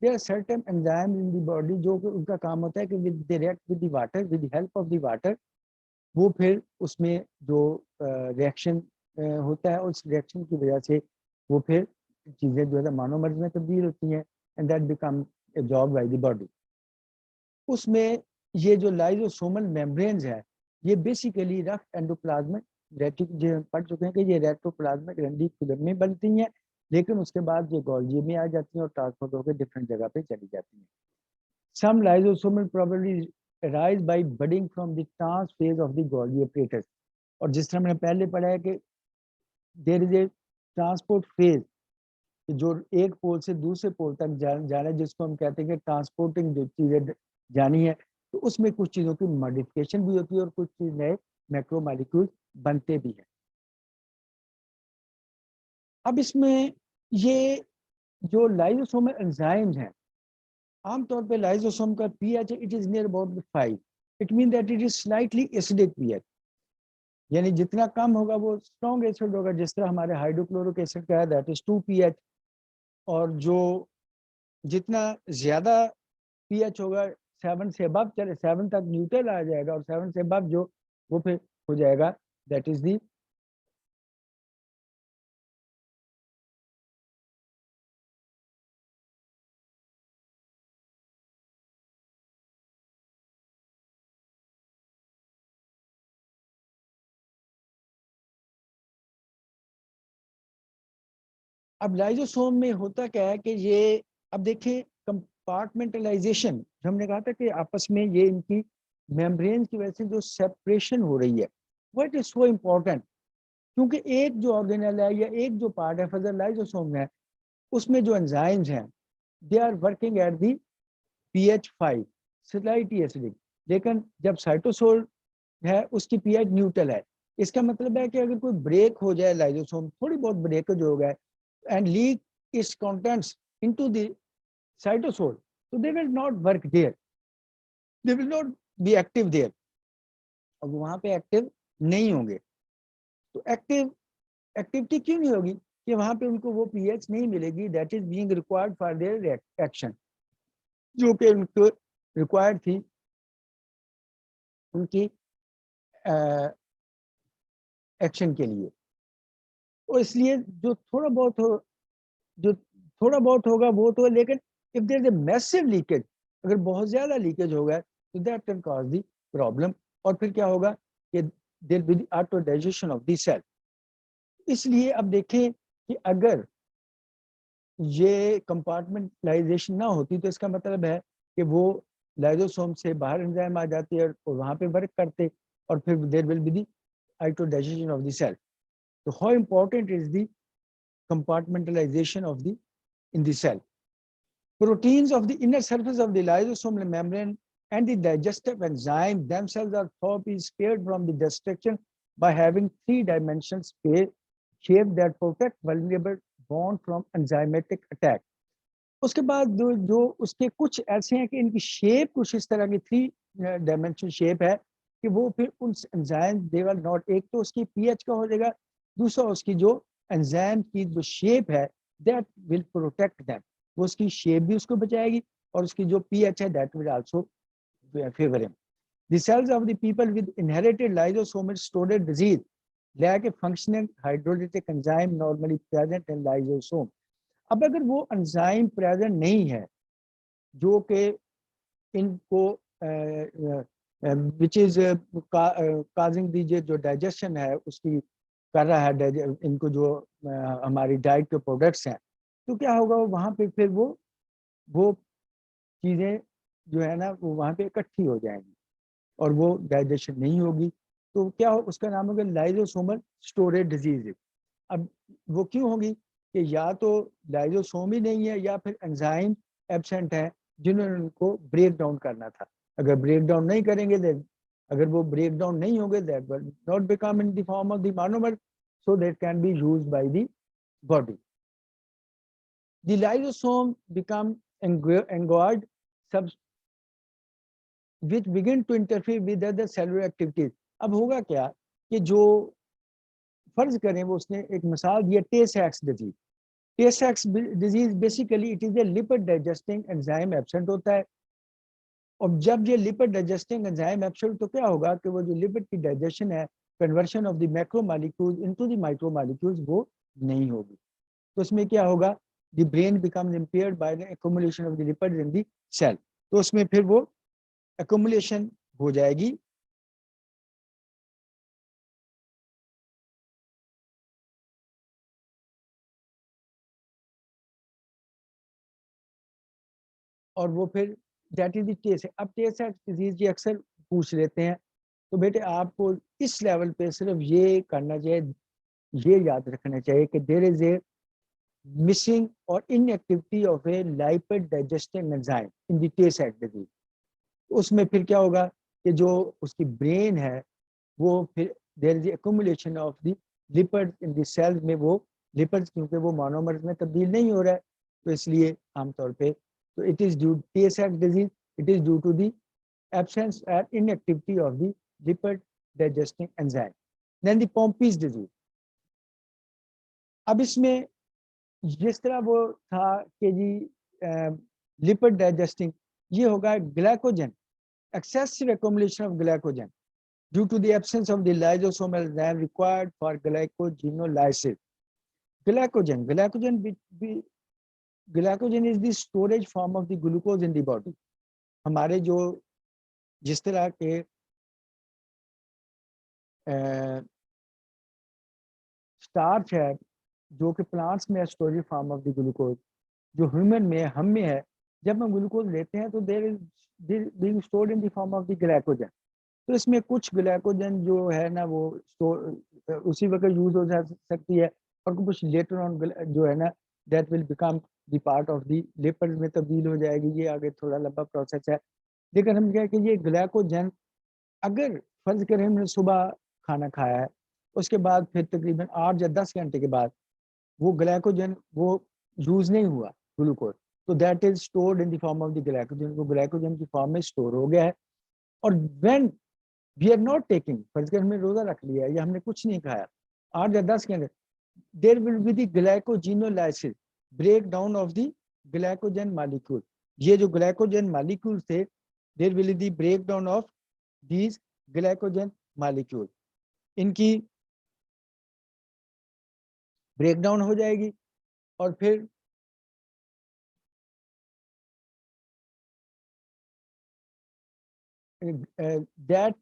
there are certain enzymes in the body जो कि उनका काम होता है कि they react with the water, with the help of the water, वो फिर उसमें जो रिएक्शन होता है उस रिएक्शन की वजह से वो फिर चीज़ें जो है मोनोमर्स में तब्दील होती हैं and that become absorb by the body. उसमें ये जो लाइजोसोमल मेम्ब्रेन्स है ये बेसिकली रफ एंडोप्लाज्मिक रेटिकुलम पढ़ चुके हैं कि ये रेट्रोप्लाज्मिक रेटिकुलम में बनती हैं, लेकिन उसके बाद ये गोल्जी में आ जाती हैं और ट्रांसपोर्ट होकर डिफरेंट जगह पे चली जाती हैं। Some lysosomal probably rise by budding from the trans face of the Golgi apparatus, और जिस तरह मैंने पहले पढ़ा है कि there is a transport face, जो एक पोल से दूसरे पोल तक जाना है, जिसको हम कहते हैं कि ट्रांसपोर्टिंग जो चीज़ें जानी है, तो उसमें कुछ चीज़ों की मॉडिफिकेशन भी होती है और कुछ चीज़ नए मैक्रोमोलेक्यूल बनते भी हैं। अब इसमें ये जो लाइजोसोमल एंजाइम्स हैं, आमतौर पे लाइजोसोम का pH it is near about 5, it mean that it is slightly acidic pH, यानी जितना कम होगा वो स्ट्रॉन्ग एसिड होगा, जिस तरह हमारे हाइड्रोक्लोरिक एसिड का है दैट इज 2 pH, और जो जितना ज़्यादा पीएच होगा 7 से अबव, चले 7 तक न्यूट्रल आ जाएगा, और 7 से अबव जो वो फिर हो जाएगा दैट इज दी अब लाइजोसोम में होता क्या है कि ये, अब देखिए कंपार्टमेंटलाइजेशन, हमने कहा था कि आपस में ये इनकी मेम्ब्रेन की वजह से जो सेपरेशन हो रही है, व्हाट इज सो इम्पोर्टेंट, क्योंकि एक जो ऑर्गेनल है या एक जो पार्ट है फजल लाइजोसोम है, उसमें जो एंजाइम्स हैं they are working at the pH 5 slightly acidic, लेकिन जब साइटोसोल है उसकी pH न्यूट्रल है। इसका मतलब है कि अगर कोई ब्रेक हो जाए, लाइजोसोम थोड़ी बहुत ब्रेकेज हो गए and leak its contents into the cytosol, so they will not work there, they will not be active there, अब वहां पे एक्टिव नहीं होंगे। तो एक्टिविटी क्यों नहीं होगी कि वहां पे उनको वो पीएच नहीं मिलेगी that is being required for their action, जो कि उनको रिक्वायर्ड थी उनकी एक्शन के लिए। और इसलिए जो थोड़ा बहुत होगा वो तो, लेकिन if there is a massive leakage, अगर बहुत ज्यादा लीकेज हो गया तो that can cause the problem, और फिर क्या होगा कि there will be auto digestion of the cell. इसलिए अब देखें कि अगर ये कंपार्टमेंटलाइजेशन ना होती तो इसका मतलब है कि वो लाइजोसोम से बाहर एंजाइम आ जाती है और वहां पे वर्क करते, और फिर there will be the auto digestion of the cell. तो how important is the compartmentalization of the in the cell. Proteins of the inner surface of the lysosomal membrane and the digestive enzyme themselves are thought to be spared from the destruction by having three-dimensional shape that protect vulnerable bone from enzymatic attack. उसके बाद जो उसके कुछ ऐसे हैं कि इनकी shape कुछ इस तरह की 3 शेप है कि वो फिर उन एंजाइम दे विल नॉट, एक तो उसकी पीएच का हो जाएगा, दूसरा उसकी जो एंजाइम की जो शेप है दैट विल प्रोटेक्ट दैट, वो उसकी शेप भी उसको बचाएगी और उसकी जो पीएच है that will also favour him. The cells of the people with inherited lysosomal storage disease lack a functioning hydrolytic enzyme normally present in lysosome. अब अगर वो एंजाइम प्रेजेंट नहीं है जो कि इनको विच इज काजिंग दीजिए जो डाइजेशन है उसकी कर रहा है, इनको जो हमारी डाइट के प्रोडक्ट्स हैं, तो क्या होगा वहाँ पे फिर वो चीज़ें जो है ना वो वहाँ पे इकट्ठी हो जाएंगी और वो डाइजेशन नहीं होगी, तो क्या हो, उसका नाम होगा लाइजोसोमल स्टोरेज डिजीज। अब वो क्यों होगी कि या तो लाइजोसोम ही नहीं है या फिर एंजाइम एब्सेंट है जिन्होंने उनको ब्रेक डाउन करना था। अगर ब्रेक डाउन नहीं करेंगे, अगर वो ब्रेक डाउन नहीं होंगे that will not become in the form of the monomer, so that can be used by the body. The lysosome become engorged which begin to interfere with other cellular activities. अब होगा क्या कि जो फर्ज करें वो उसने एक मिसाल दिया Tay Sachs disease. Tay Sachs disease basically it is a lipid digesting enzyme absent होता है, और जब ये लिपिड डाइजेस्टिंग एंजाइम एब्सेंट तो क्या होगा कि वो जो लिपिड की डाइजेशन है, conversion of the macro molecules into the micro molecules, वो नहीं होगी। तो उसमें क्या होगा, the brain becomes impaired by the accumulation of the lipids in the cell, तो उसमें फिर वो एक्युमुलेशन हो जाएगी और वो फिर दैट इज द टेस्ट। अब टेस्ट डिजीज ये अक्सर पूछ लेते हैं, तो बेटे आपको इस लेवल पे सिर्फ ये करना चाहिए, ये याद रखना चाहिए कि देयर इज ए मिसिंग और inactivity of a lipid digesting enzyme in the Tay Sachs disease. उसमें फिर क्या होगा कि जो उसकी ब्रेन है वो फिर there is accumulation of the lipid in the cells में, वो लिपिड्स क्योंकि वो मोनोमर्स में तब्दील नहीं हो रहा है, तो इसलिए आमतौर पे तो it is due Tay Sachs disease, it is due to the absence and inactivity of the lipid digesting enzyme. Then the Pompe's disease. अब इसमें जिस तरह वो था कि जी लिपिड डाइजेस्टिंग, ये होगा glycogen, excessive accumulation of glycogen due to the absence of the lysosomal enzyme required for glycogenolysis. Glycogen is the storage form of the glucose in the body. हमारे जो जिस तरह के स्टार्च है जो कि प्लांट्स में storage form of the glucose, जो ह्यूमन में हम में है, जब हम ग्लूकोज लेते हैं तो there is being stored in the form of the glycogen. तो इसमें कुछ ग्लाइकोजन जो है ना वो स्टोर उसी वक्त यूज हो जा सकती है, और कुछ लेटर ऑन जो है ना that will become the part of the lipids में तब्दील हो जाएगी। ये आगे थोड़ा लंबा प्रोसेस है, लेकिन हम क्या कि ये ग्लाइकोजन अगर फर्ज करें हमने सुबह खाना खाया है, उसके बाद फिर तकरीबन 8 या 10 घंटे के बाद वो ग्लाइकोजन वो यूज नहीं हुआ ग्लूकोज, तो that is stored in the form of the glycogen, वो ग्लाइकोजन की फॉर्म में स्टोर हो गया है। और when we are not taking, फर्ज कर हमने रोजा रख लिया या हमने कुछ नहीं खाया 8 या 10 घंटे, there will be the glycogenolysis, break down of the glycogen molecule. ये जो ग्लाइकोजन मॉलिक्यूल थे, there will be the break down of these glycogen molecule, इनकी ब्रेकडाउन हो जाएगी और फिर that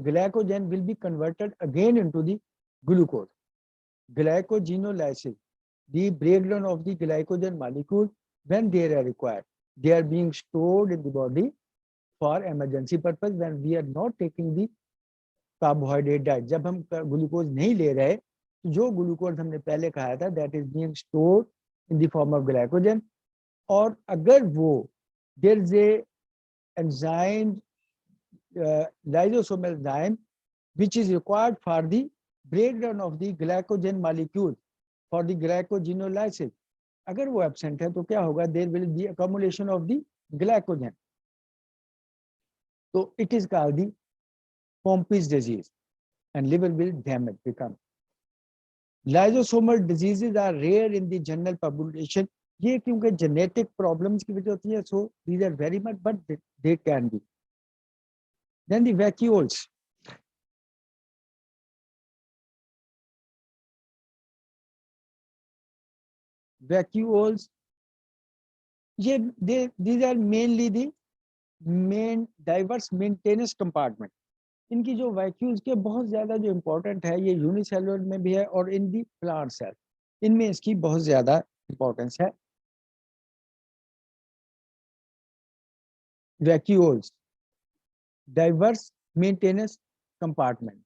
glycogen will be converted again into the glucose. Glycogenolysis, the breakdown of the glycogen molecule when they are required. They are being stored in the body for emergency purpose when we are not taking the carbohydrate diet. जब हम glucose नहीं ले रहे, तो जो glucose हमने पहले खाया था that is being stored in the form of glycogen, और अगर वो there is a enzyme lysosomal enzyme which is required for the breakdown of the glycogen molecule for the glycogenolysis, अगर वो absent है तो क्या होगा, there will be accumulation of the glycogen, so it is called the Pompe's disease and liver will damage become. Lysosomal diseases are rare in the general population, ये क्योंकि genetic problems की वजह होती है, so these are very much, but they can be. Then the vacuoles. Vacuoles, these are mainly the main diverse maintenance compartment. इनकी जो vacuoles के बहुत ज्यादा जो इम्पोर्टेंट है, ये यूनिसेलुलर में भी है और इन दी प्लांट सेल, इनमें इसकी बहुत ज्यादा इम्पोर्टेंस है। वैक्यूल्स, डाइवर्स मेंटेनेंस कंपार्टमेंट,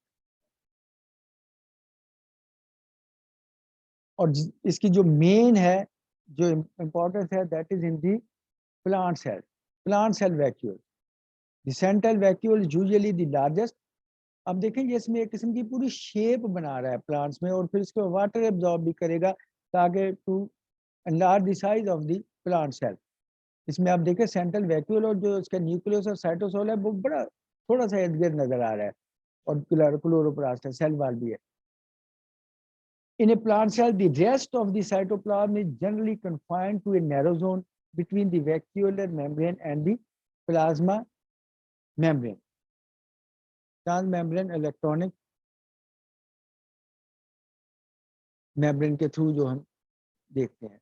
और इसकी जो मेन है जो इम्पोर्टेंस है that is in the plant cell vacuole. The central vacuole usually the largest. अब देखेंगे इसमें एक किस्म की पूरी शेप बना रहा है प्लांट्स में, और फिर इसको वाटर एब्जॉर्ब भी करेगा ताकि to enlarge the size of the plant cell. इसमें आप देखें सेंट्रल वैक्यूल और जो इसका न्यूक्लियस और साइटोसोल है वो बड़ा थोड़ा सा इर्द गिर्द नजर आ रहा है, और क्लोरोप्लास्ट है, सेल वॉल भी है। In a plant cell, the rest of the cytoplasm is generally confined to a narrow zone between the vacuolar membrane and the plasma membrane. Transmembrane electronic membrane के थ्रू जो हम देखते हैं।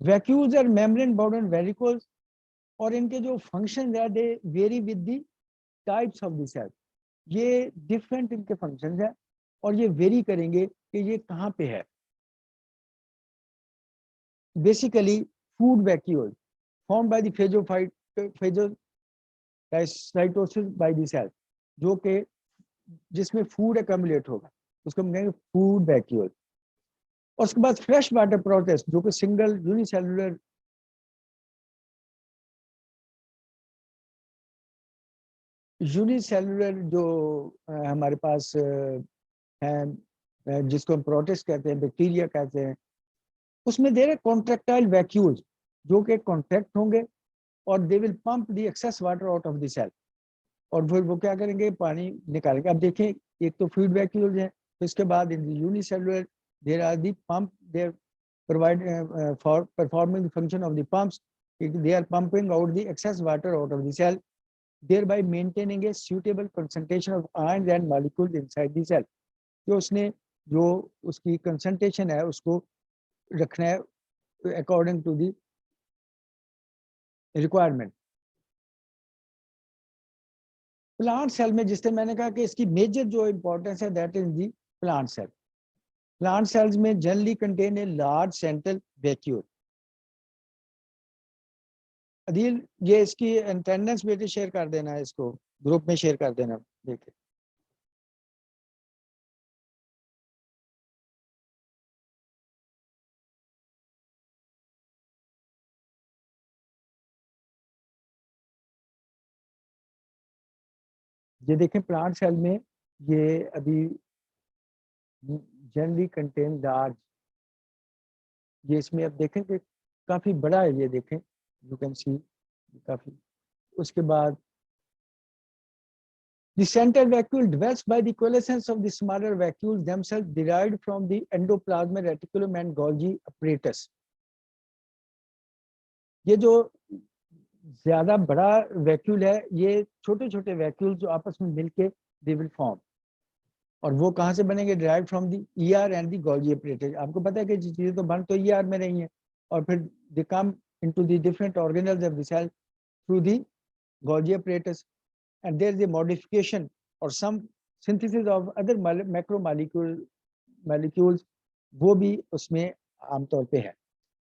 Vacuoles are membrane bordered varicose, और इनके जो function है they vary with the types of the cell. ये डिफरेंट इनके फंक्शन है और ये वेरी करेंगे कि ये कहाँ पे है। Basically food vacuole form by the phagocytosis by the cell, जो कि जिसमें फूड एक्यूमुलेट होगा उसको हम कहेंगे फूड वैक्यूल। और उसके बाद फ्रेश वाटर प्रोसेस जो कि सिंगल यूनिसेलुलर जो हमारे पास है जिसको हम प्रोटिस्ट कहते हैं, बैक्टीरिया कहते हैं, उसमें दे रहे कॉन्ट्रैक्टाइल वैक्यूल्स जो कि कॉन्ट्रैक्ट होंगे और they will pump the excess water out of the cell, और फिर वो क्या करेंगे, पानी निकालेंगे। अब देखें एक तो फीड वैक्यूल्स हैं, तो इसके बाद in unicellular there are the pump, they provide for performing the function of the pumps, they are pumping out the excess water out of the cell, thereby maintaining a suitable concentration of ions and molecules inside the cell. तो उसने जो उसकी concentration है उसको रखना है according to the requirement. Plant cell में जिससे मैंने कहा कि इसकी मेजर जो इंपॉर्टेंस है that is the plant cell. Plant cells में generally contain a large central vacuole. अदील ये इसकी अटेंडेंस बेटे शेयर कर देना है, इसको ग्रुप में शेयर कर देना। देखिए ये देखें प्लांट सेल में ये अभी जनरली कंटेन लार्ज, ये इसमें अब देखें कि काफ़ी बड़ा है, ये देखें यू कैन सी काफ़ी। उसके बाद the central vacuole develops by the coalescence of the smaller vacuoles themselves derived from the endoplasmic reticulum and Golgi apparatus। ये जो ज्यादा बड़ा वैक्यूल है ये छोटे छोटे वैक्यूल जो आपस में मिलके दे विल फॉर्म, और वो कहाँ से बनेंगे? Derive from the ER and the Golgi apparatus। आपको पता है कि चीजें तो बन तो ईआर में रही हैं और फिर they come into the different organelles of the cell through the Golgi apparatus, and there is a modification or some synthesis of other macro molecules, वो भी उसमें आमतौर पे है।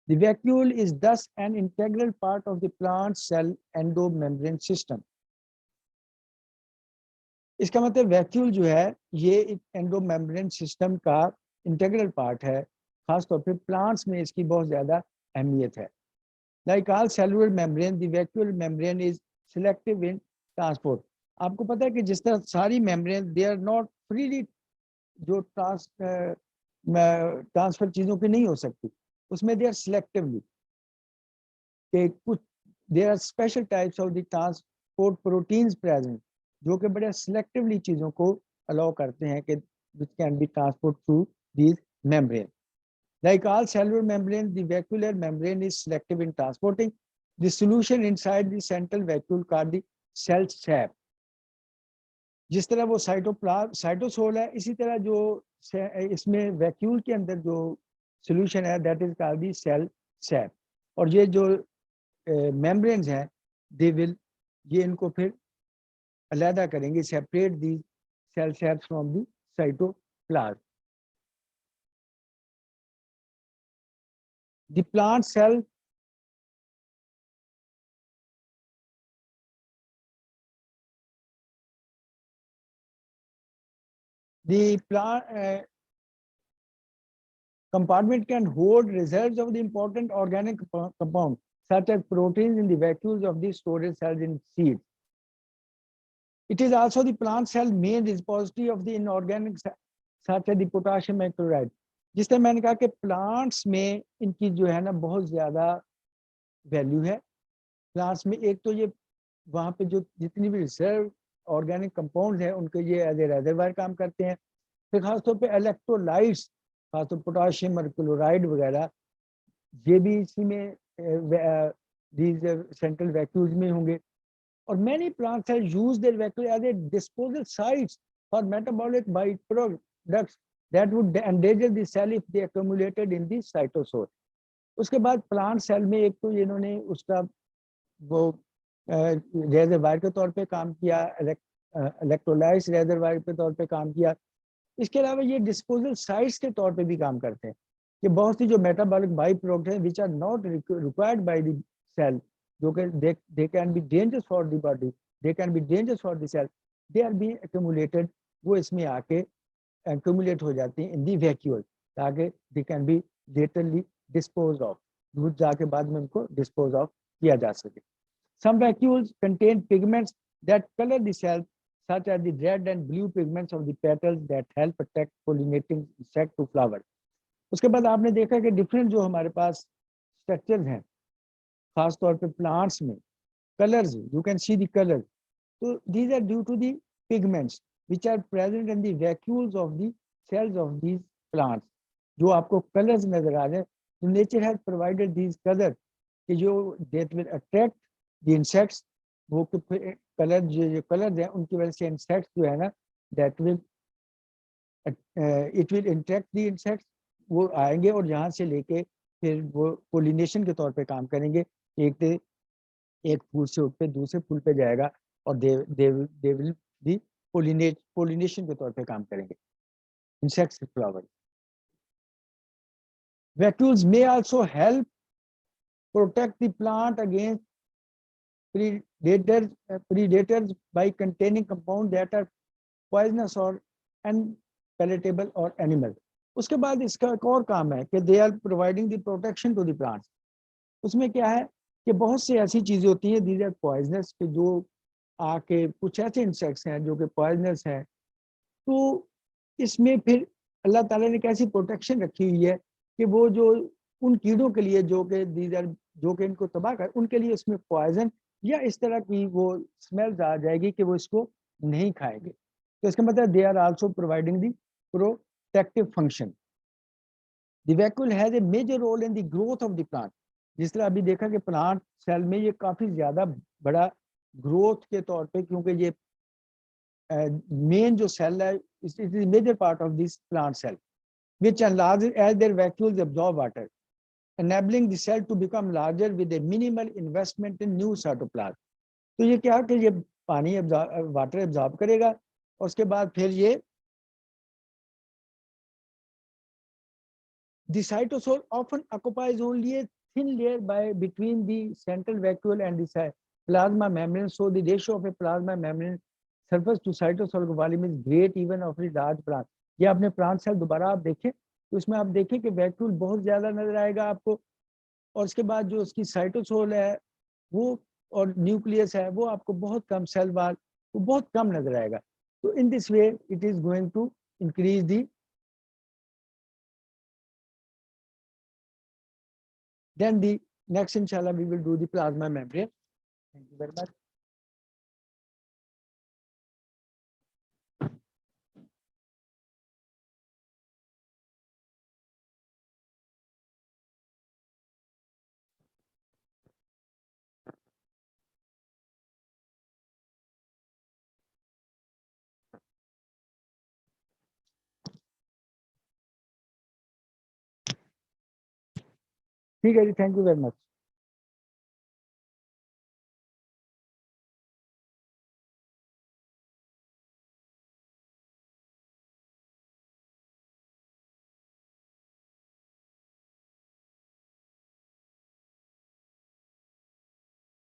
The vacuole is thus an integral part of the plant cell endomembrane system। इसका मतलब vacuole जो है ये एक एंडोमेम्ब्रेन सिस्टम का इंटीग्रल पार्ट है, खासतौर पे प्लांट्स में इसकी बहुत ज्यादा अहमियत है। Like all cellular membrane, the vacuole membrane is selective in transport. आपको पता है कि जिस तरह सारी membrane they are not freely जो ट्रांसफर चीजों की नहीं हो सकती, उसमें दे आर सिलेक्टिवली कि कुछ they are special types of the transport proteins present जो कि बड़े सिलेक्टिवली चीजों को अलाउ करते हैं कि which can be transport through these membrane. Like all cellular membrane, the vacuolar membrane is selective in transporting the solution inside the central vacuole called the cell sap। जिस तरह वो साइटोसोल है, इसी तरह जो इसमें वैक्यूल के अंदर जो सॉल्यूशन है that is called the cell sap. और ये जो मेम्ब्रेन्स हैं दे विल, ये इनको फिर अलहदा करेंगे, separate the cell saps from the cytoplasm. The plant cell the plant compartment can hold reserves of the important organic compounds such as proteins in the vacuoles of the storage cells in seeds। It is also the plant cell main repository of the inorganic such as the potassium chloride। जिस तरह मैंने कहा कि plants में इनकी जो है ना बहुत ज्यादा वैल्यू है। प्लांट्स में एक तो ये वहाँ पे जो जितनी भी रिजर्व ऑर्गेनिक कंपाउंड है उनके ये एज ए रेजर्वायर काम करते हैं। फिर खासतौर पे इलेक्ट्रोलाइट्स, खासतौर पोटाशियम और क्लोराइड वगैरह, ये भी इसी में दीज सेंट्रल वैक्यूल्स में होंगे। और many plants have used their vacuole as a disposal sites for metabolic by products that would endanger the cell if they accumulated in the cytosol. उसके बाद प्लांट सेल में एक तो इन्होंने उसका वो रेजरवायर के तौर पे काम किया, इलेक्ट्रोलाइट्स रेजरवायर के तौर पे काम किया। इसके अलावा ये डिस्पोजल साइट्स के तौर पे भी काम करते हैं कि बहुत सी जो मेटाबॉलिक बाई प्रोडक्ट हैं which are not required by the cell, जो कि they can be dangerous for the body, they can be dangerous for the cell, they are being accumulated, वो इसमें आके एक्यूमुलेट हो जाती हैं इन दी वैक्यूल ताकि they can be laterally dispose of, दूध जाके बाद में उनको डिस्पोज ऑफ किया जा सके। Some vacuoles contain pigments that color the cells, such as the red and blue pigments of the petals that help attract pollinating insect to flower। उसके बाद आपने देखा कि डिफरेंट जो हमारे पास स्ट्रक्चर्स हैं, खास तौर पे प्लांट्स में colours, you can see the colour, तो these are due to the pigments which are present in the vacuoles of the cells of these plants. जो आपको कलर्स नजर आ रहे हैं, तो nature has provided these colour कि जो that will attract the insects, वो कलर जो कलर्स हैं उनकी वजह से इंसेक्ट्स जो है ना that will it will interact the insects, वो आएंगे और यहाँ से लेके फिर वो पोलिनेशन के तौर पे काम करेंगे। एक फूल से उठ पे दूसरे फूल पे जाएगा और दे विल दी पोलिनेशन के तौर पे काम करेंगे insects flower. Vacuoles may also help protect the plant against predators by containing compounds that are poisonous or unpalatable or animal। उसके बाद इसका एक और काम है कि they are providing the protection to the plants. उसमें क्या है कि बहुत सी ऐसी चीजें होती हैं दीज आर पॉइजनस, के जो आके कुछ ऐसे इंसेक्ट्स हैं जो कि पॉइजनस हैं, तो इसमें फिर अल्लाह ताला ने कैसी प्रोटेक्शन रखी हुई है कि वो जो उन कीड़ों के लिए जो कि दीज आर जो कि इनको तबाह कर, उनके लिए इसमें पॉइजन या इस तरह की वो स्मेल्स आ जाएगी कि वो इसको नहीं खाएंगे। तो इसका मतलब they are also providing the protective function. The vacuole has a major role in the growth of the plant. जिस तरह अभी देखा कि प्लांट सेल में ये काफी ज्यादा बड़ा ग्रोथ के तौर पे, क्योंकि ये मेन जो सेल है, it is major part of this plant cell which enlarges as their vacuoles absorb water, enabling the cell to become larger with a minimal investment in new cytoplasm। तो ये क्या कि ये पानी वाटर एब्जॉर्ब करेगा और उसके बाद फिर ये the cytosol often occupies only a thin layer by between the central vacuole and the plasma membrane, so the ratio of a plasma membrane surface to cytosol volume is great even of a large plant। ये अपने plant cell दोबारा आप देखें तो इसमें आप देखें कि वैक्यूल बहुत ज्यादा नजर आएगा आपको, और उसके बाद जो उसकी साइटोसोल है वो और न्यूक्लियस है वो आपको बहुत कम, सेल वाल वो बहुत कम नजर आएगा। तो in this way it is going to increase the. Then the next inshallah we will do the plasma membrane। Thank you very much। ठीक है जी, थैंक यू वेरी मच।